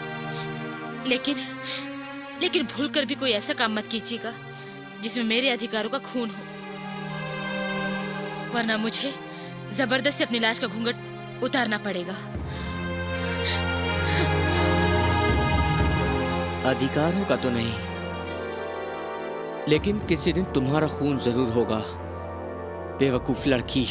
लेकिन भूल कर भी कोई ऐसा काम मत कीजिएगा जिसमें मेरे अधिकारों का खून हो, वरना मुझे जबरदस्ती अपनी लाश का घूंघट उतारना पड़ेगा। अधिकारों का तो नहीं, लेकिन किसी दिन तुम्हारा खून जरूर होगा, बेवकूफ लड़की।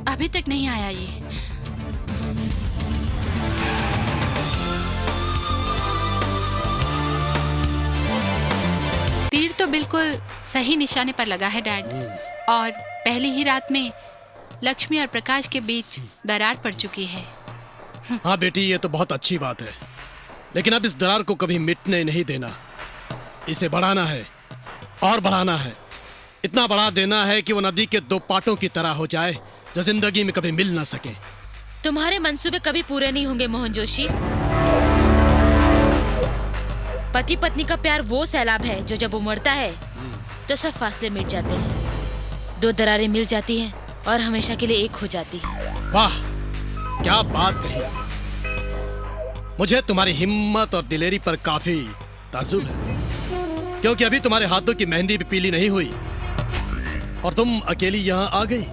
अभी तक नहीं आया ये। तीर तो बिल्कुल सही निशाने पर लगा है डैड, और पहली ही रात में लक्ष्मी और प्रकाश के बीच दरार पड़ चुकी है। हाँ बेटी, ये तो बहुत अच्छी बात है, लेकिन अब इस दरार को कभी मिटने नहीं देना। इसे बढ़ाना है और बढ़ाना है, इतना बढ़ा देना है कि वो नदी के 2 पाटों की तरह हो जाए जो जिंदगी में कभी मिल ना सके। तुम्हारे मंसूबे कभी पूरे नहीं होंगे मोहन जोशी। पति पत्नी का प्यार वो सैलाब है जो जब उमड़ता है तो सब फासले मिट जाते हैं, 2 दरारें मिल जाती हैं और हमेशा के लिए एक हो जाती है। वाह, क्या बात कही। मुझे तुम्हारी हिम्मत और दिलेरी पर काफी ताज्जुब है, क्योंकि अभी तुम्हारे हाथों की मेहंदी भी पीली नहीं हुई और तुम अकेली यहाँ आ गई।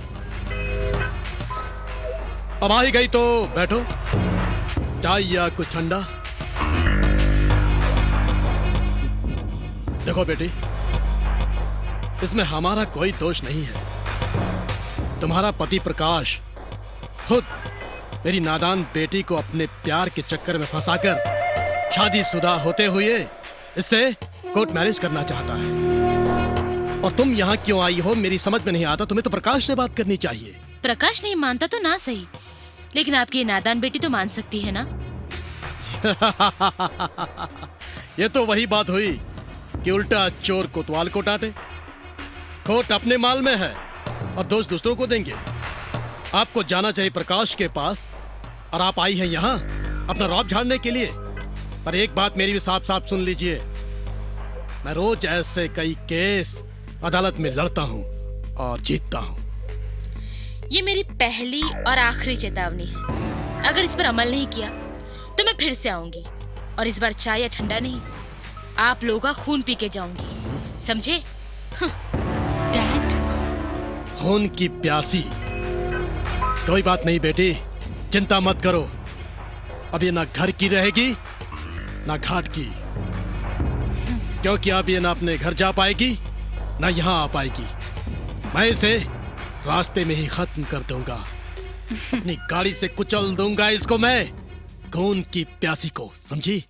अब आ ही गई तो बैठो, चाय या कुछ ठंडा। देखो बेटी, इसमें हमारा कोई दोष नहीं है। तुम्हारा पति प्रकाश खुद मेरी नादान बेटी को अपने प्यार के चक्कर में फंसाकर शादीशुदा होते हुए इससे कोर्ट मैरिज करना चाहता है। और तुम यहाँ क्यों आई हो मेरी समझ में नहीं आता। तुम्हें तो प्रकाश से बात करनी चाहिए। प्रकाश नहीं मानता तो ना सही, लेकिन आपकी नादान बेटी तो मान सकती है ना। ये तो वही बात हुई कि उल्टा चोर कोतवाल को डांटे। खोट अपने माल में है और दोष दूसरों को देंगे। आपको जाना चाहिए प्रकाश के पास, और आप आई हैं यहाँ अपना रौब झाड़ने के लिए। पर एक बात मेरी भी साफ साफ सुन लीजिए, मैं रोज ऐसे कई केस अदालत में लड़ता हूँ और जीतता हूँ। ये मेरी पहली और आखिरी चेतावनी है। अगर इस पर अमल नहीं किया तो मैं फिर से आऊंगी, और इस बार चाय या ठंडा नहीं, आप लोगों का खून पी के जाऊंगी, समझे? डैड, खून की प्यासी। कोई बात नहीं बेटी, चिंता मत करो। अब ये ना घर की रहेगी ना घाट की, क्योंकि अब ये ना अपने घर जा पाएगी ना यहाँ आ पाएगी। मैं इसे रास्ते में ही खत्म कर दूंगा, अपनी गाड़ी से कुचल दूंगा इसको मैं, खून की प्यासी को, समझी?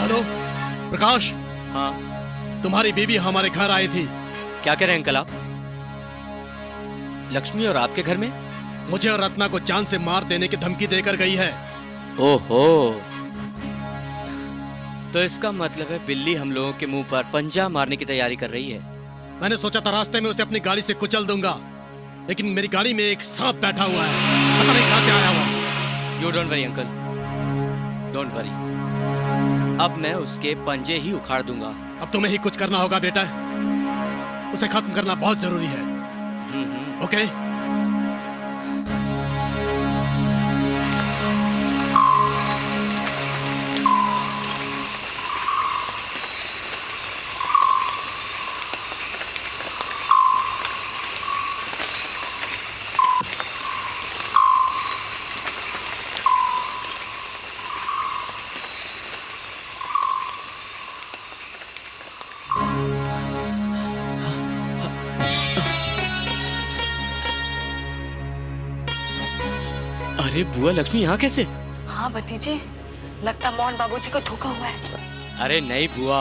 हेलो प्रकाश। हाँ, तुम्हारी बीवी हमारे घर आई थी। क्या कह रहे हैं अंकल आप? लक्ष्मी और आपके घर में? मुझे और रत्ना को जान से मार देने की धमकी देकर गई है। ओहो, तो इसका मतलब है बिल्ली हम लोगों के मुंह पर पंजा मारने की तैयारी कर रही है। मैंने सोचा था रास्ते में उसे अपनी गाड़ी से कुचल दूंगा, लेकिन मेरी गाड़ी में एक सांप बैठा हुआ है, पता नहीं कहां से आया हुआ। You don't worry uncle, don't worry. अब मैं उसके पंजे ही उखाड़ दूंगा। अब तुम्हें ही कुछ करना होगा बेटा, उसे खत्म करना बहुत जरूरी है। ओके? अरे बुआ, लक्ष्मी यहाँ कैसे? हाँ भतीजे, लगता मोहन बाबूजी को धोखा हुआ है। अरे नहीं बुआ,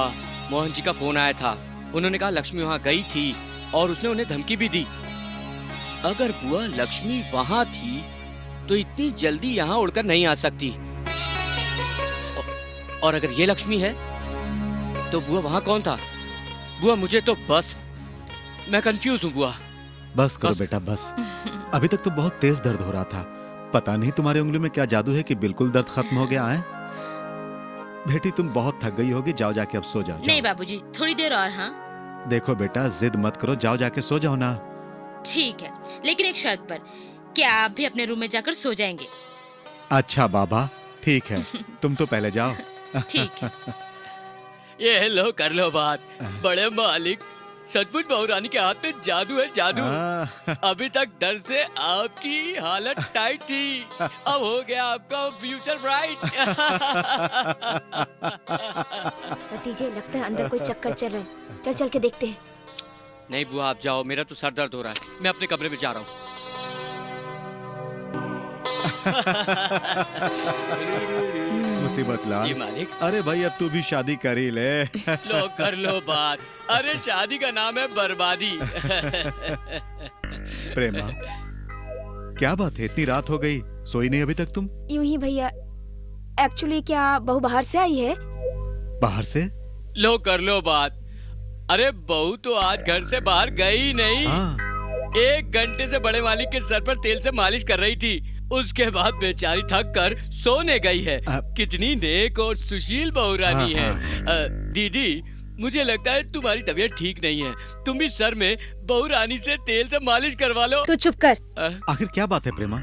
मोहन जी का फोन आया था। उन्होंने कहा लक्ष्मी वहाँ गई थी और उसने उन्हें धमकी भी दी। अगर बुआ लक्ष्मी वहाँ थी तो इतनी जल्दी यहाँ उड़कर नहीं आ सकती। और अगर ये लक्ष्मी है तो बुआ वहाँ कौन था? बुआ मुझे तो बस, मैं कंफ्यूज हूँ बुआ। बस करो बेटा बस। अभी तक तो बहुत तेज दर्द हो रहा था, पता नहीं तुम्हारी उंगली में क्या जादू है कि बिल्कुल दर्द खत्म हो गया है। बेटी तुम बहुत थक गई होगी, जाओ जाके अब सो जाओ। नहीं बाबूजी, थोड़ी देर और। हाँ देखो बेटा, जिद मत करो, जाओ जाके सो जाओ ना। ठीक है, लेकिन एक शर्त पर, क्या आप भी अपने रूम में जाकर सो जाएंगे? अच्छा बाबा, ठीक है, तुम तो पहले जाओ। ठीक है। ये लो कर लो बात। बड़े मालिक, सचमुच बहू रानी के हाथ में जादू है, जादू। अभी तक डर से आपकी हालत टाइट थी, अब हो गया आपका फ्यूचर ब्राइट। भतीजे, लगता है अंदर कोई चक्कर चल रहा है, चल चल के देखते हैं। नहीं बुआ आप जाओ, मेरा तो सर दर्द हो रहा है, मैं अपने कमरे में जा रहा हूँ। मुसीबत लाल। जी मालिक। अरे भाई अब तू भी शादी कर ही ले। लो कर लो बात। अरे शादी का नाम है बर्बादी। प्रेमा, क्या बात है, इतनी रात हो गई, सोई नहीं अभी तक तुम? यूं ही भैया, एक्चुअली क्या बहू बाहर से आई है? बाहर से? लो कर लो बात। अरे बहू तो आज घर से बाहर गई नहीं। 1 घंटे से बड़े मालिक के सर पर तेल से मालिश कर रही थी, उसके बाद बेचारी थक कर सोने गई है। कितनी नेक और सुशील बहू रानी है। दीदी, मुझे लगता है तुम्हारी तबीयत ठीक नहीं है, तुम भी सर में बहू रानी से तेल से मालिश करवा लो। तू चुप कर। आखिर क्या बात है प्रेमा?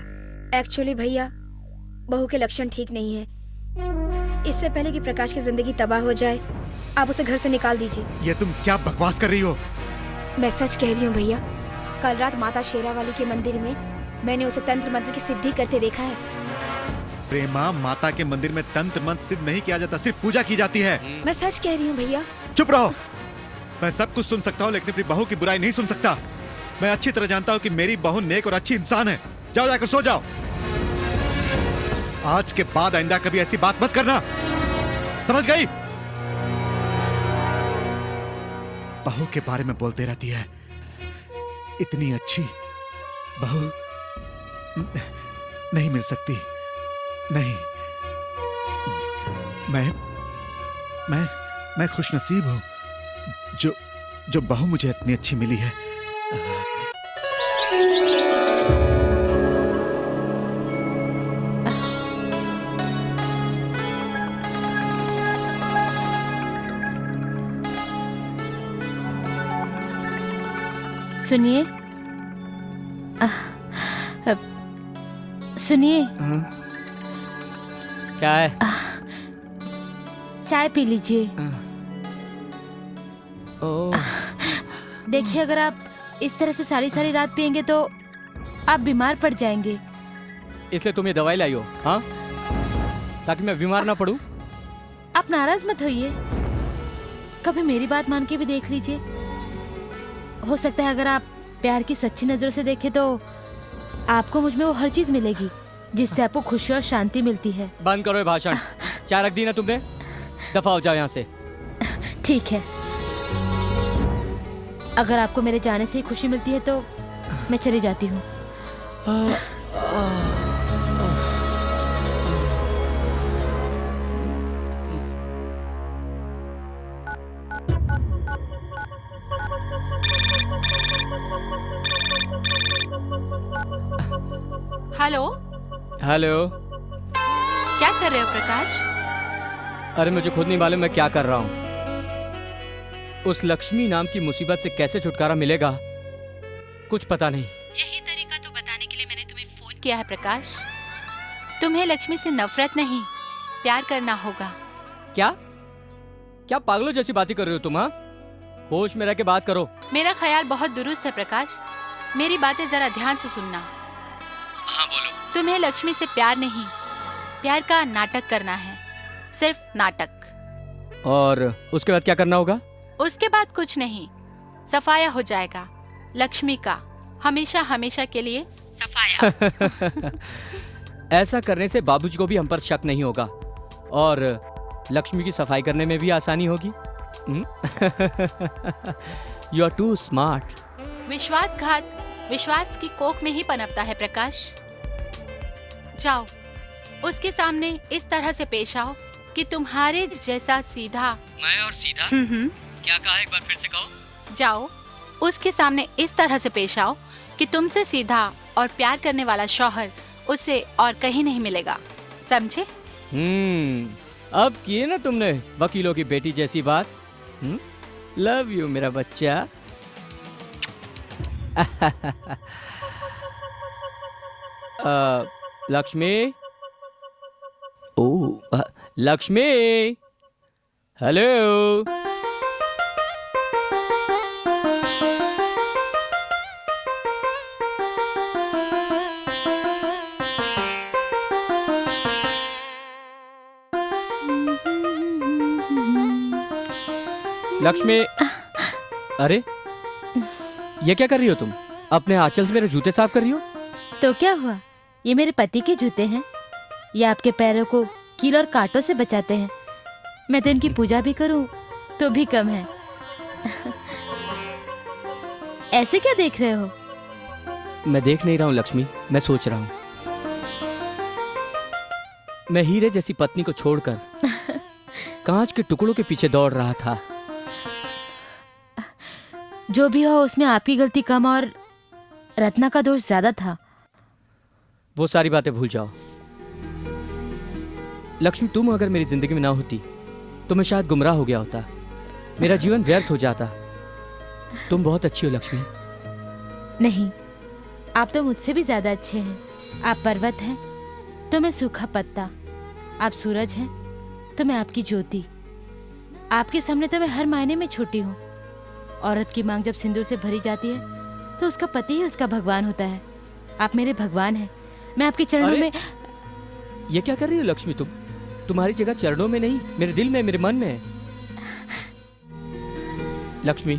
एक्चुअली भैया, बहू के लक्षण ठीक नहीं है। इससे पहले कि प्रकाश की जिंदगी तबाह हो जाए, आप उसे घर से निकाल दीजिए। ये तुम क्या बकवास कर रही हो? मैं सच कह रही हूँ भैया, कल रात माता शेरावाली के मंदिर में मैंने उसे तंत्र मंत्र की सिद्धि करते देखा है। प्रेमा, माता के मंदिर में तंत्र मंत्र सिद्ध नहीं किया जाता, सिर्फ पूजा की जाती है। मैं सच कह रही हूँ भैया। चुप रहो। मैं सब कुछ सुन सकता हूँ, लेकिन अपनी बहू की बुराई नहीं सुन सकता। मैं अच्छी तरह जानता हूँ कि मेरी बहू नेक और अच्छी इंसान है। जाओ जाकर सो जाओ। आज के बाद आइंदा कभी ऐसी बात मत करना, समझ गई? बहू के बारे में बोलते रहती है। इतनी अच्छी बहू नहीं मिल सकती। नहीं, मैं खुशनसीब हूं जो बहू मुझे इतनी अच्छी मिली है। सुनिए, सुनिए। क्या है? चाय पी लीजिए। देखिए, अगर आप इस तरह से सारी सारी रात पियेंगे तो आप बीमार पड़ जाएंगे। इसलिए तुम ये दवाई लाई हो? हाँ, ताकि मैं बीमार ना पड़ूं? आप नाराज मत होइए, कभी मेरी बात मान के भी देख लीजिए। हो सकता है अगर आप प्यार की सच्ची नजरों से देखें तो आपको मुझ में वो हर चीज मिलेगी जिससे आपको खुशी और शांति मिलती है। बंद करो ये भाषण। चाय रख दी ना तुमने? दफा हो जाओ यहाँ से। ठीक है, अगर आपको मेरे जाने से ही खुशी मिलती है तो मैं चली जाती हूँ। हेलो। हेलो। क्या कर रहे हो प्रकाश? अरे मुझे खुद नहीं मालूम मैं क्या कर रहा हूँ। उस लक्ष्मी नाम की मुसीबत से कैसे छुटकारा मिलेगा कुछ पता नहीं। यही तरीका तो बताने के लिए मैंने तुम्हें फोन किया है प्रकाश। तुम्हें लक्ष्मी से नफरत नहीं, प्यार करना होगा। क्या क्या पागलों जैसी बातें कर रहे हो तुम? हाँ, होश में रह के बात करो। मेरा ख्याल बहुत दुरुस्त है प्रकाश, मेरी बातें जरा ध्यान से सुनना। हाँ बोलो। तुम्हें लक्ष्मी से प्यार नहीं, प्यार का नाटक करना है, सिर्फ नाटक। और उसके बाद क्या करना होगा? उसके बाद कुछ नहीं, सफाया हो जाएगा। लक्ष्मी का हमेशा हमेशा के लिए सफाया। ऐसा करने से बाबूजी को भी हम पर शक नहीं होगा और लक्ष्मी की सफाई करने में भी आसानी होगी। You are too smart. विश्वासघात विश्वास की कोख में ही पनपता है प्रकाश। जाओ, उसके सामने इस तरह से पेश आओ कि तुम्हारे जैसा सीधा। मैं और सीधा? क्या कहा, एक बार फिर से कहो। जाओ, उसके सामने इस तरह से पेश आओ कि तुमसे सीधा और प्यार करने वाला शौहर उसे और कहीं नहीं मिलेगा। समझे? अब किए ना तुमने वकीलों की बेटी जैसी बात। लव यू मेरा बच्चा। लक्ष्मी। ओ लक्ष्मी, हेलो। लक्ष्मी। अरे ये क्या कर रही हो तुम? अपने आंचल से मेरे जूते साफ कर रही हो? तो क्या हुआ, ये मेरे पति के जूते हैं। ये आपके पैरों को कील और कांटों से बचाते हैं। मैं तो इनकी पूजा भी करूं तो भी कम है। ऐसे क्या देख रहे हो? मैं देख नहीं रहा हूँ लक्ष्मी, मैं सोच रहा हूँ। मैं हीरे जैसी पत्नी को छोड़कर कांच के टुकड़ों के पीछे दौड़ रहा था। जो भी हो, उसमें आपकी गलती कम और रत्ना का दोष ज्यादा था। वो सारी बातें भूल जाओ लक्ष्मी। तुम अगर मेरी जिंदगी में ना होती तो मैं शायद गुमराह हो गया होता, मेरा जीवन व्यर्थ हो जाता। तुम बहुत अच्छी हो लक्ष्मी। नहीं, आप तो मुझसे भी ज्यादा अच्छे हैं। आप पर्वत हैं तो मैं सूखा पत्ता, आप सूरज हैं तो मैं आपकी ज्योति। आपके सामने तो मैं हर मायने में छोटी हूँ। औरत की मांग जब सिंदूर से भरी जाती है तो उसका पति ही उसका भगवान होता है। आप मेरे भगवान हैं, मैं आपके चरणों में। ये क्या कर रही हो लक्ष्मी? तुम्हारी जगह चरणों में नहीं, मेरे दिल में, मेरे मन में है। लक्ष्मी,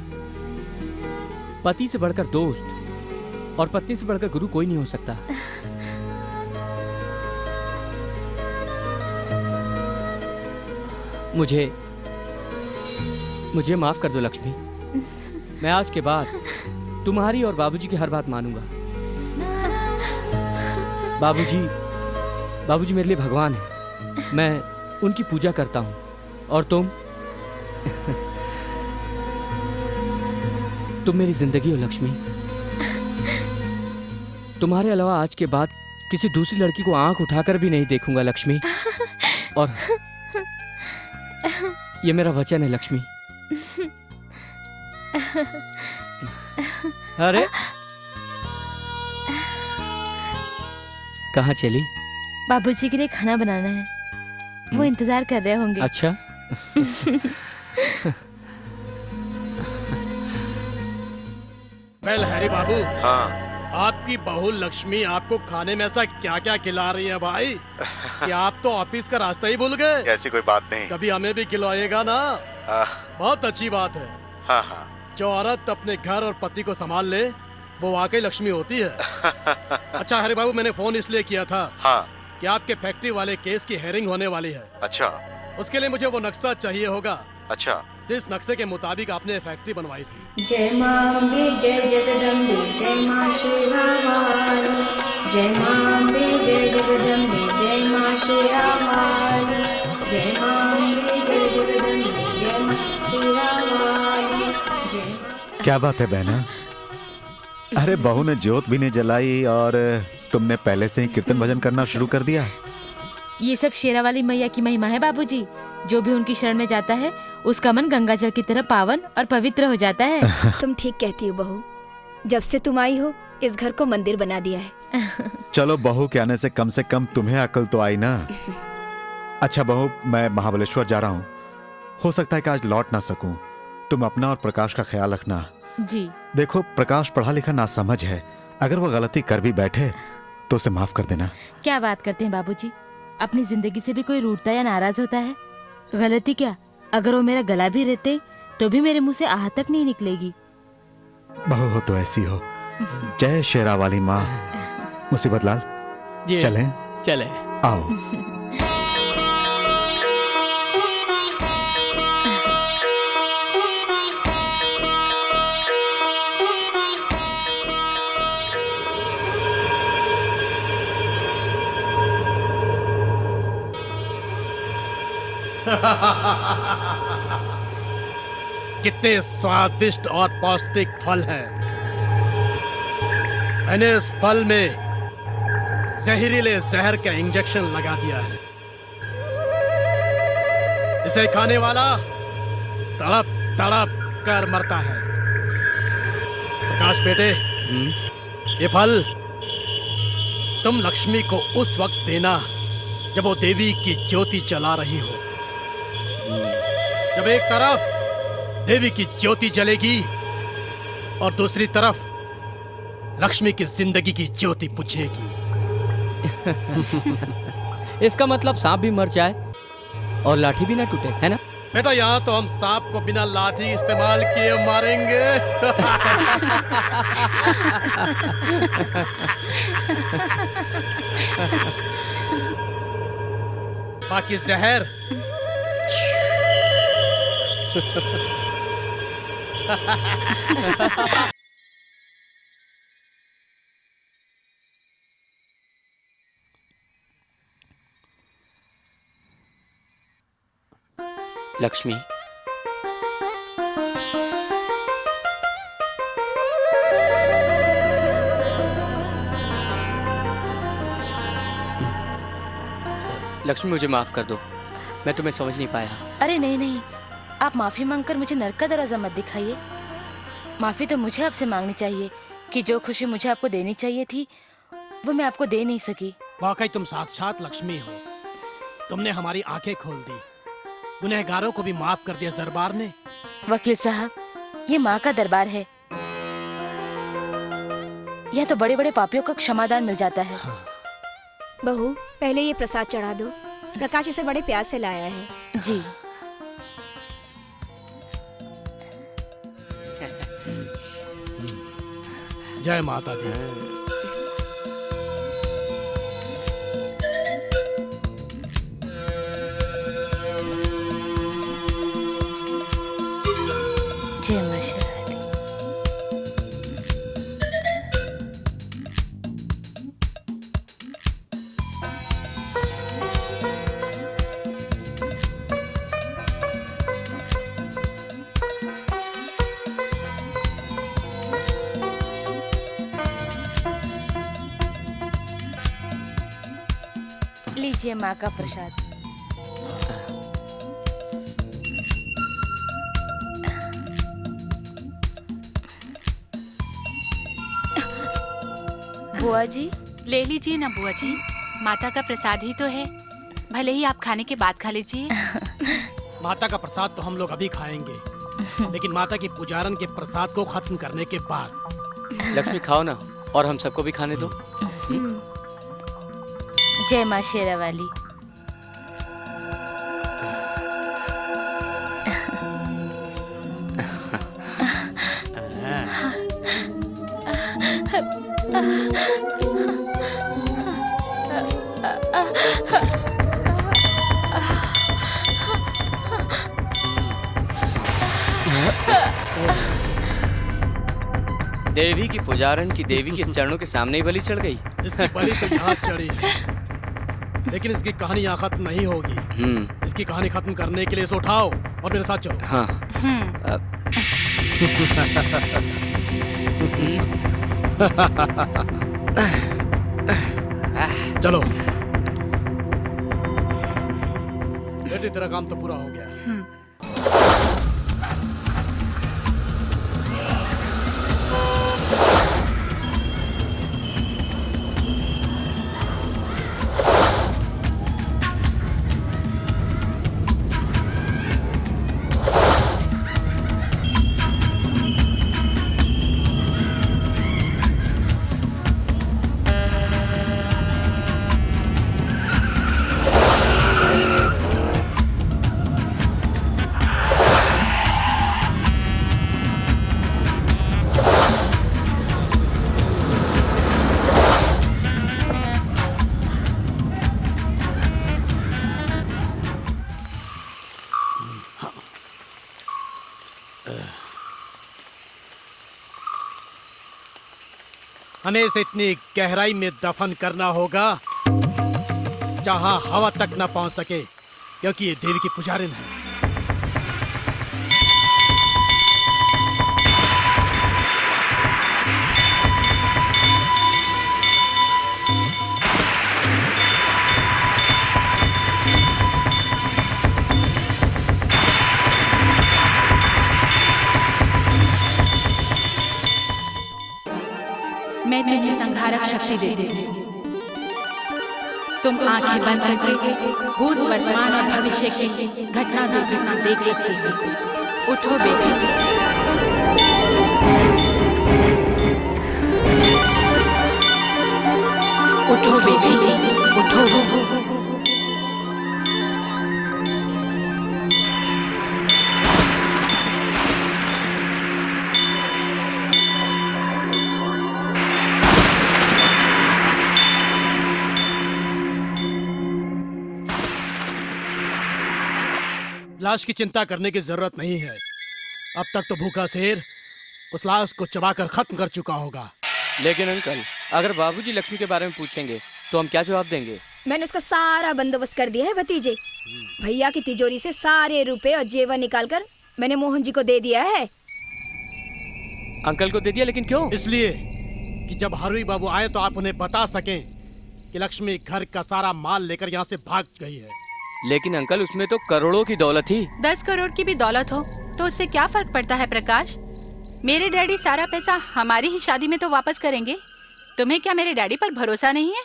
पति से बढ़कर दोस्त और पत्नी से बढ़कर गुरु कोई नहीं हो सकता। मुझे माफ कर दो लक्ष्मी। मैं आज के बाद तुम्हारी और बाबूजी की हर बात मानूंगा। बाबूजी मेरे लिए भगवान है। मैं उनकी पूजा करता हूँ। और तुम मेरी जिंदगी हो लक्ष्मी। तुम्हारे अलावा आज के बाद किसी दूसरी लड़की को आंख उठाकर भी नहीं देखूंगा लक्ष्मी। और ये मेरा वचन है लक्ष्मी। अरे कहाँ चली? बाबूजी के लिए खाना बनाना है, वो इंतजार कर रहे होंगे। अच्छा। वेल हैरी बाबू, हाँ आपकी बहू लक्ष्मी आपको खाने में ऐसा क्या क्या खिला रही है भाई कि आप तो ऑफिस का रास्ता ही भूल गए। ऐसी कोई बात नहीं। कभी हमें भी खिलाएगा ना? बहुत अच्छी बात है। हाँ हाँ। जो औरत अपने घर और पति को संभाल ले वो वाकई लक्ष्मी होती है। अच्छा हरी बाबू, मैंने फोन इसलिए किया था हाँ। कि आपके फैक्ट्री वाले केस की हेयरिंग होने वाली है। अच्छा। उसके लिए मुझे वो नक्शा चाहिए होगा। अच्छा। जिस नक्शे के मुताबिक आपने फैक्ट्री बनवाई थी। जय मां अम्बे जय जगदम्बे जय मां शेरा वाली, जय मां अम्बे जय जगदम्बे जय मां शेरा वाली, जय मां अम्बे जय जगदम्बे जय मां शेरा वाली, जय। क्या बात है बहना? अरे बहू ने जोत भी नहीं जलाई और तुमने पहले से ही कीर्तन भजन करना शुरू कर दिया। ये सब शेरा वाली मैया की महिमा है बाबूजी। जो भी उनकी शरण में जाता है उसका मन गंगा जल की तरह पावन और पवित्र हो जाता है। तुम ठीक कहती हो बहू, जब से तुम आई हो इस घर को मंदिर बना दिया है। चलो बहू के आने से कम तुम्हें अकल तो आई ना। अच्छा बहू, मैं महाबलेश्वर जा रहा हूँ। हो सकता है कि आज लौट ना सकूं। तुम अपना और प्रकाश का ख्याल रखना। जी। देखो प्रकाश पढ़ा लिखा ना समझ है, अगर वो गलती कर भी बैठे तो उसे माफ कर देना। क्या बात करते हैं बाबूजी, अपनी जिंदगी से भी कोई रूठता या नाराज होता है? गलती क्या, अगर वो मेरा गला भी रहते तो भी मेरे मुंह से आह तक नहीं निकलेगी। बहू हो तो ऐसी हो। जय शेरा वाली माँ। मुसीबत लाल, चले आओ। कितने स्वादिष्ट और पौष्टिक फल हैं। मैंने इस फल में जहरीले जहर का इंजेक्शन लगा दिया है। इसे खाने वाला तड़प तड़प कर मरता है। प्रकाश बेटे, ये फल तुम लक्ष्मी को उस वक्त देना जब वो देवी की ज्योति जला रही हो। जब एक तरफ देवी की ज्योति जलेगी और दूसरी तरफ लक्ष्मी की जिंदगी की ज्योति बुझेगी। इसका मतलब सांप भी मर जाए और लाठी भी ना टूटे, है ना? बेटा यहाँ तो हम सांप को बिना लाठी इस्तेमाल किए मारेंगे। बाकी जहर लक्ष्मी, लक्ष्मी मुझे माफ कर दो, मैं तुम्हें समझ नहीं पाया। अरे नहीं नहीं, आप माफी मांगकर मुझे नरक का दरवाजा मत दिखाइए। माफी तो मुझे आपसे मांगनी चाहिए कि जो खुशी मुझे आपको देनी चाहिए थी वो मैं आपको दे नहीं सकी। वाकई तुम साक्षात लक्ष्मी हो। तुमने हमारी आंखें खोल दी। गुनहगारों को भी माफ कर दिया इस दरबार ने। वकील साहब, ये माँ का दरबार है। यह तो बड़े बड़े पापियों का क्षमादान मिल जाता है। बहू, पहले ये प्रसाद चढ़ा दो। प्रकाश इसे बड़े प्यार से लाया है। जी। जय माता दी। जय मां शेरावाली। लीजिए माँ का प्रसाद। बुआ जी, ले लीजिए ना बुआ जी, माता का प्रसाद ही तो है, भले ही आप खाने के बाद खा लीजिए। माता का प्रसाद तो हम लोग अभी खाएंगे, लेकिन माता की पुजारन के प्रसाद को खत्म करने के बाद। लक्ष्मी खाओ ना, और हम सबको भी खाने दो। जय मां शेरावाली। देवी की पुजारन की देवी के चरणों के सामने ही बलि चढ़ गई। इसकी बलि तो यहाँ चढ़ी है, लेकिन इसकी कहानी यहाँ खत्म नहीं होगी। इसकी कहानी खत्म करने के लिए इसे उठाओ और मेरे साथ चलो। हाँ। चलो बेटी, तेरा काम तो पूरा हो गया। हमें इसे इतनी गहराई में दफन करना होगा जहां हवा तक न पहुंच सके, क्योंकि ये देवी की पुजारिन है। मैं तुम्हें संहारक शक्ति देती हूँ। तुम आंखें बंद करके भूत, वर्तमान और भविष्य की घटना दुर्घटना देख सकती हो। उठो बेटी, उठो बेटी, उठो। लाश की चिंता करने की जरूरत नहीं है। अब तक तो भूखा शेर उस लाश को चबाकर खत्म कर चुका होगा। लेकिन अंकल, अगर बाबूजी लक्ष्मी के बारे में पूछेंगे तो हम क्या जवाब देंगे? मैंने उसका सारा बंदोबस्त कर दिया है भतीजे। भैया की तिजोरी से सारे रुपए और जेवर निकालकर मैंने मोहन जी को दे दिया है। अंकल को दे दिया, लेकिन क्यों? इसलिए कि जब हरवी बाबू आए तो आप उन्हें बता सकें कि लक्ष्मी घर का सारा माल लेकर यहाँ से भाग गई है। लेकिन अंकल, उसमें तो करोड़ों की दौलत थी। 10 करोड़ की भी दौलत हो तो उससे क्या फर्क पड़ता है प्रकाश? मेरे डैडी सारा पैसा हमारी ही शादी में तो वापस करेंगे। तुम्हें क्या मेरे डैडी पर भरोसा नहीं है?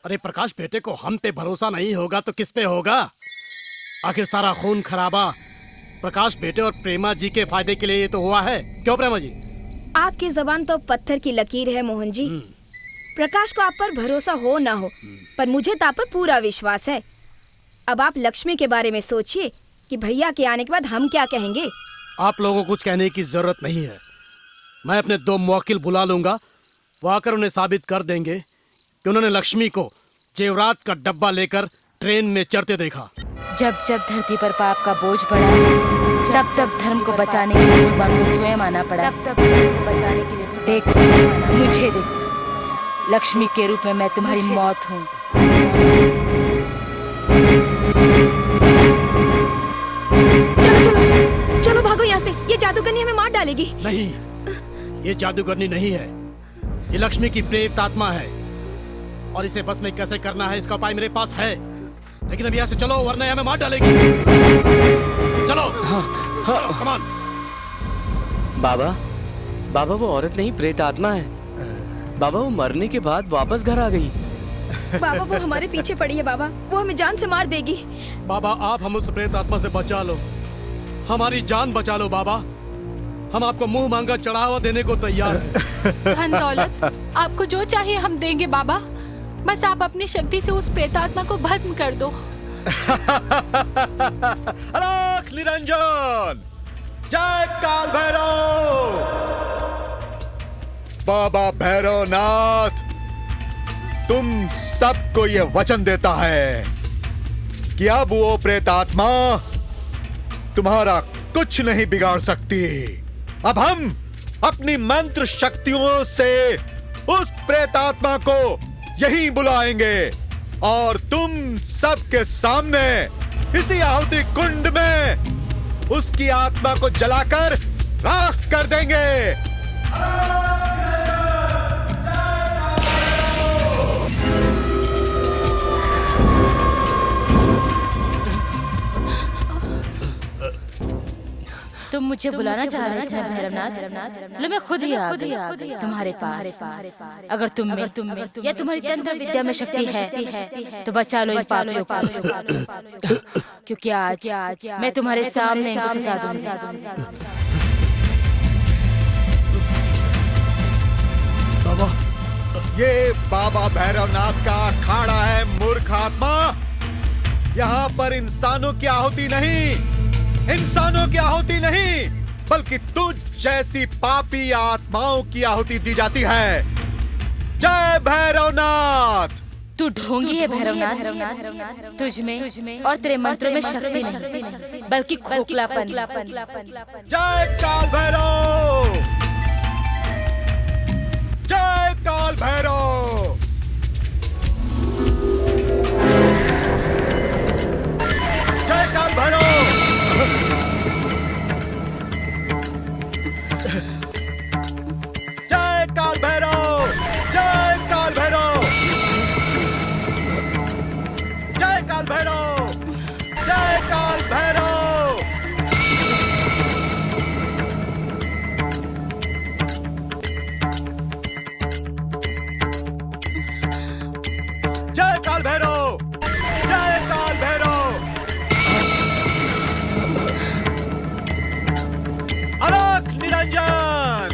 अरे प्रकाश, बेटे को हम पे भरोसा नहीं होगा तो किस पे होगा? आखिर सारा खून खराबा प्रकाश बेटे और प्रेमा जी के फायदे के लिए ये तो हुआ है। क्यों प्रेमा जी? आपकी जबान तो पत्थर की लकीर है मोहन जी। प्रकाश को आप पर भरोसा हो ना हो, पर मुझे तो आप पर पूरा विश्वास है। अब आप लक्ष्मी के बारे में सोचिए कि भैया के आने के बाद हम क्या कहेंगे। आप लोगों को कुछ कहने की जरूरत नहीं है। मैं अपने 2 मुवक्किल बुला लूंगा, वो आकर उन्हें साबित कर देंगे कि उन्होंने लक्ष्मी को जेवरात का डब्बा लेकर ट्रेन में चढ़ते देखा। जब जब धरती पर पाप का बोझ बढ़ा है, तब तब धर्म को बचाने के लिए भगवान को स्वयं आना पड़ा। देखो, मुझे देखो, लक्ष्मी के रूप में मैं तुम्हारी मौत हूँ। चलो चलो चलो, भागो यहाँ से। ये जादूगरनी हमें मार डालेगी। नहीं, ये जादूगरनी नहीं है, ये लक्ष्मी की प्रेत आत्मा है और इसे बस में कैसे करना है इसका उपाय मेरे पास है। लेकिन अब यहाँ से चलो वरना ये हमें मार डालेगी। चलो। हाँ, कम ऑन। बाबा वो औरत नहीं, प्रेत आत्मा है। बाबा वो मरने के बाद वापस घर आ गई। बाबा वो हमारे पीछे पड़ी है बाबा, वो हमें जान से मार देगी। बाबा आप हम उस प्रेत आत्मा से बचा लो, हमारी जान बचा लो बाबा। हम आपको मुंह मांगा चढ़ावा देने को तैयार हैं। धन दौलत आपको जो चाहिए हम देंगे बाबा, बस आप अपनी शक्ति से उस प्रेतात्मा को भस्म कर दो। अलख निरंजन, जय काल भैरव। बाबा भैरवनाथ तुम सबको ये वचन देता है कि अब वो प्रेतात्मा तुम्हारा कुछ नहीं बिगाड़ सकती। अब हम अपनी मंत्र शक्तियों से उस प्रेतात्मा को यहीं बुलाएंगे और तुम सबके सामने इसी आहुति कुंड में उसकी आत्मा को जलाकर राख कर देंगे। तुम मुझे बुलाना चाह रहे थे भैरवनाथ? लो मैं खुद ही आ गई तुम्हारे पास। अगर तुम में या तुम्हारी तंत्र विद्या में शक्ति है तो बचा लो इन पापियों को, क्योंकि आज मैं तुम्हारे सामने इनको सजा दूंगी। बाबा, ये बाबा भैरवनाथ का अखाड़ा है मूर्ख आत्मा। यहाँ पर इंसानों की आहुति नहीं, बल्कि तुझ जैसी पापी आत्माओं की आहुति दी जाती है। जय भैरवनाथ। तू ढोंगी है भैरवनाथ, तुझ में और तेरे मंत्रों में शक्ति नहीं बल्कि खोखलापन। जय काल भैरव, जय काल भैरव। जय काल भैरव। जय काल भैरव, जय काल भैरव, जय काल भैरव, जय काल भैरव। जय काल भैरव, जय काल भैरव। अलख निरंजन,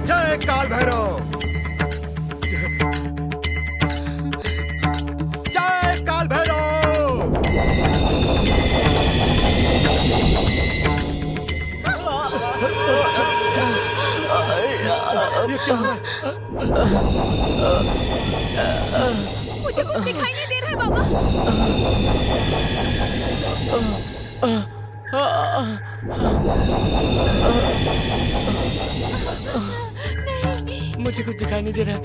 जय काल भैरव, जय काल भैरव। मुझे कुछ दिखाई नहीं दे रहा है बाबा। मुझे कुछ दिखाई नहीं दे रहा है,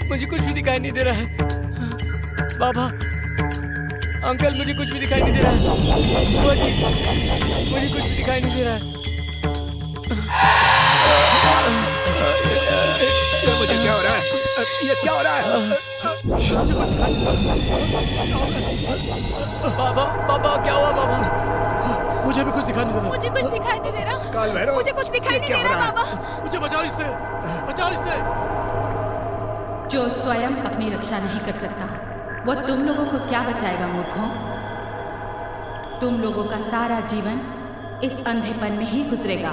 मुझे कुछ भी दिखाई नहीं दे रहा है। बाबा, अंकल मुझे कुछ भी दिखाई नहीं दे रहा है। बुआ जी, मुझे कुछ भी दिखाई नहीं दे रहा है। मुझे क्या हो रहा है? ये क्या हो रहा है? बाबा क्या हुआ बाबा? मुझे भी कुछ दिखाई नहीं दे रहा। मुझे कुछ दिखाई नहीं दे रहा। काल भैरव, मुझे कुछ दिखाई नहीं दे रहा बाबा। मुझे बचाओ इससे, बचाओ इससे। जो स्वयं अपनी रक्षा नहीं कर सकता वो तुम लोगों को क्या बचाएगा मूर्खों। तुम लोगों का सारा जीवन इस अंधेपन में ही गुजरेगा।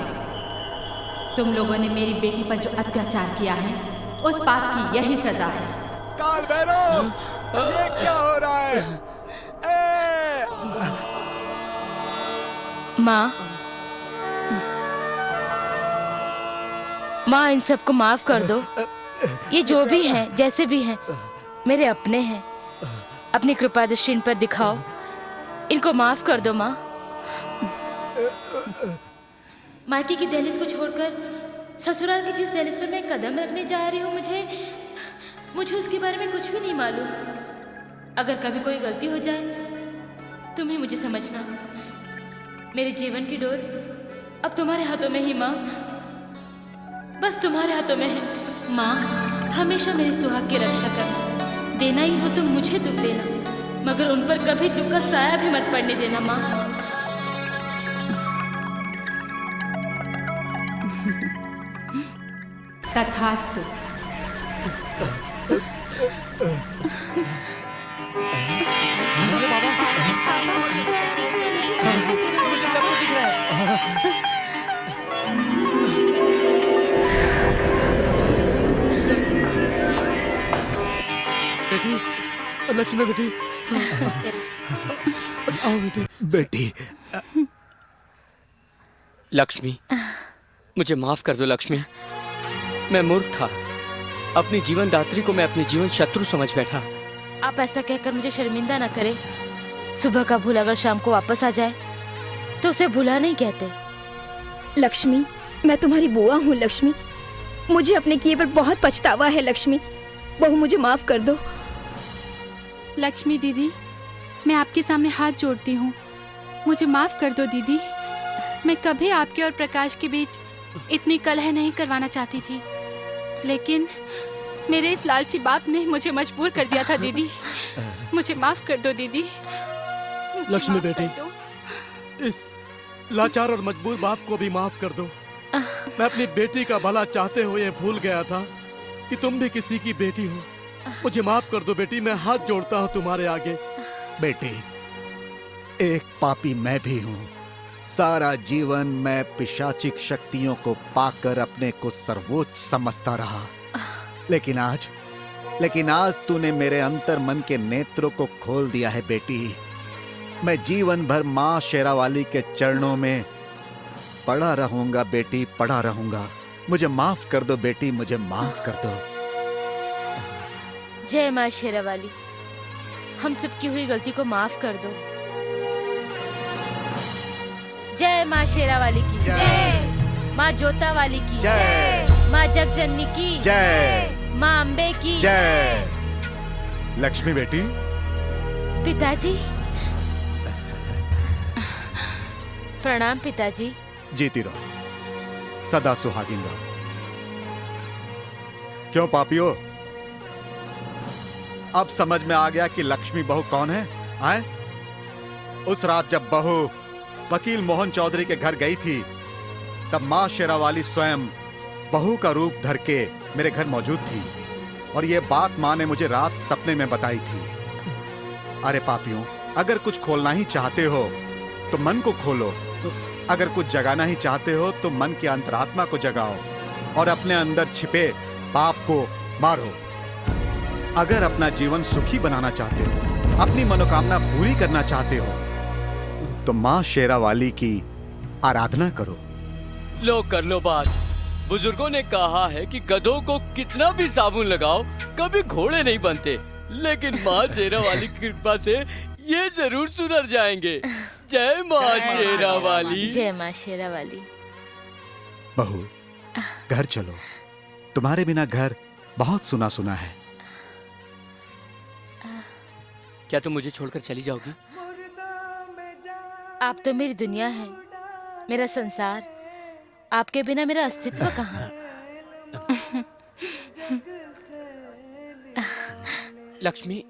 तुम लोगों ने मेरी बेटी पर जो अत्याचार किया है उस पाप की यही सजा है। काल भैरव, ये क्या हो रहा है? माँ इन सबको माफ कर दो। ये जो भी हैं, जैसे भी हैं, मेरे अपने हैं अपनी कृपा दृष्टि इन पर दिखाओ, इनको माफ कर दो माँ। मायके की दहलीज को छोड़कर ससुराल की जिस दहलीज पर मैं कदम रखने जा रही हूँ, मुझे उसके बारे में कुछ भी नहीं मालूम। अगर कभी कोई गलती हो जाए तुम ही मुझे समझना। मेरे जीवन की डोर अब तुम्हारे हाथों में ही माँ, बस तुम्हारे हाथों में है। माँ, हमेशा मेरे सुहाग की रक्षा करना। देना ही हो तो मुझे दुख देना, मगर उन पर कभी दुख का साया भी मत पड़ने देना माँ। तथास्तु। मुझे सब कुछ दिख रहा है। बेटी, लक्ष्मी बेटी, आओ बेटी। बेटी, लक्ष्मी, मुझे माफ कर दो लक्ष्मी। मैं मूर्ख था। अपनी जीवन दात्री को मैं अपने जीवन शत्रु समझ बैठा। आप ऐसा कहकर मुझे शर्मिंदा न करें। सुबह का भूल अगर शाम को वापस आ जाए तो उसे भूला नहीं कहते। लक्ष्मी, मैं तुम्हारी बुआ हूँ लक्ष्मी। मुझे अपने किए पर बहुत पछतावा है लक्ष्मी। बहू, मुझे माफ कर दो। लक्ष्मी दीदी, मैं आपके सामने हाथ जोड़ती हूँ, मुझे माफ कर दो दीदी। मैं कभी आपके और प्रकाश के बीच इतनी कलह नहीं करवाना चाहती थी, लेकिन मेरे इस लालची बाप ने मुझे मजबूर कर दिया था दीदी। मुझे माफ कर दो दीदी। लक्ष्मी बेटी, इस लाचार और मजबूर बाप को भी माफ कर दो। मैं अपनी बेटी का भला चाहते हुए भूल गया था कि तुम भी किसी की बेटी हो। मुझे माफ कर दो बेटी, मैं हाथ जोड़ता हूँ तुम्हारे आगे। बेटी, एक पापी मैं भी हूँ। सारा जीवन मैं पिशाचिक शक्तियों को पाकर अपने को सर्वोच्च समझता रहा, लेकिन आज तूने मेरे अंतर मन के नेत्रों को खोल दिया है बेटी। मैं जीवन भर माँ शेरावाली के चरणों में पड़ा रहूंगा बेटी, पड़ा रहूंगा। मुझे माफ कर दो बेटी, मुझे माफ कर दो। जय माँ शेरावाली, हम सबकी हुई गलती को माफ कर दो। जय माँ शेरावाली की जय, माँ जोता वाली की जय, माँ जगजननी की जय, माँ अम्बे की जय। लक्ष्मी बेटी। पिताजी, प्रणाम पिताजी। जीती रहो, सदा सुहागिन रहो। क्यों पापियो, अब समझ में आ गया कि लक्ष्मी बहू कौन है? आए? उस रात जब बहू वकील मोहन चौधरी के घर गई थी, तब माँ शेरावाली स्वयं बहू का रूप धर के मेरे घर मौजूद थी, और ये बात माँ ने मुझे रात सपने में बताई थी। अरे पापियों, अगर कुछ खोलना ही चाहते हो तो मन को खोलो, अगर कुछ जगाना ही चाहते हो तो मन की अंतरात्मा को जगाओ और अपने अंदर छिपे पाप को मारो। अगर अपना जीवन सुखी बनाना चाहते हो, अपनी मनोकामना पूरी करना चाहते हो, तो माँ शेरावाली की आराधना करो। लो कर लो बात। बुजुर्गों ने कहा है कि गधों को कितना भी साबुन लगाओ कभी घोड़े नहीं बनते, लेकिन माँ शेरावाली की कृपा से ये जरूर सुधर जाएंगे। जय माँ शेरावाली। जय माँ शेरावाली। बहू, घर चलो, तुम्हारे बिना घर बहुत सुना सुना है। क्या तुम मुझे छोड़कर चली जाओगी? आप तो मेरी दुनिया है, मेरा संसार। आपके बिना मेरा अस्तित्व कहाँ? लक्ष्मी,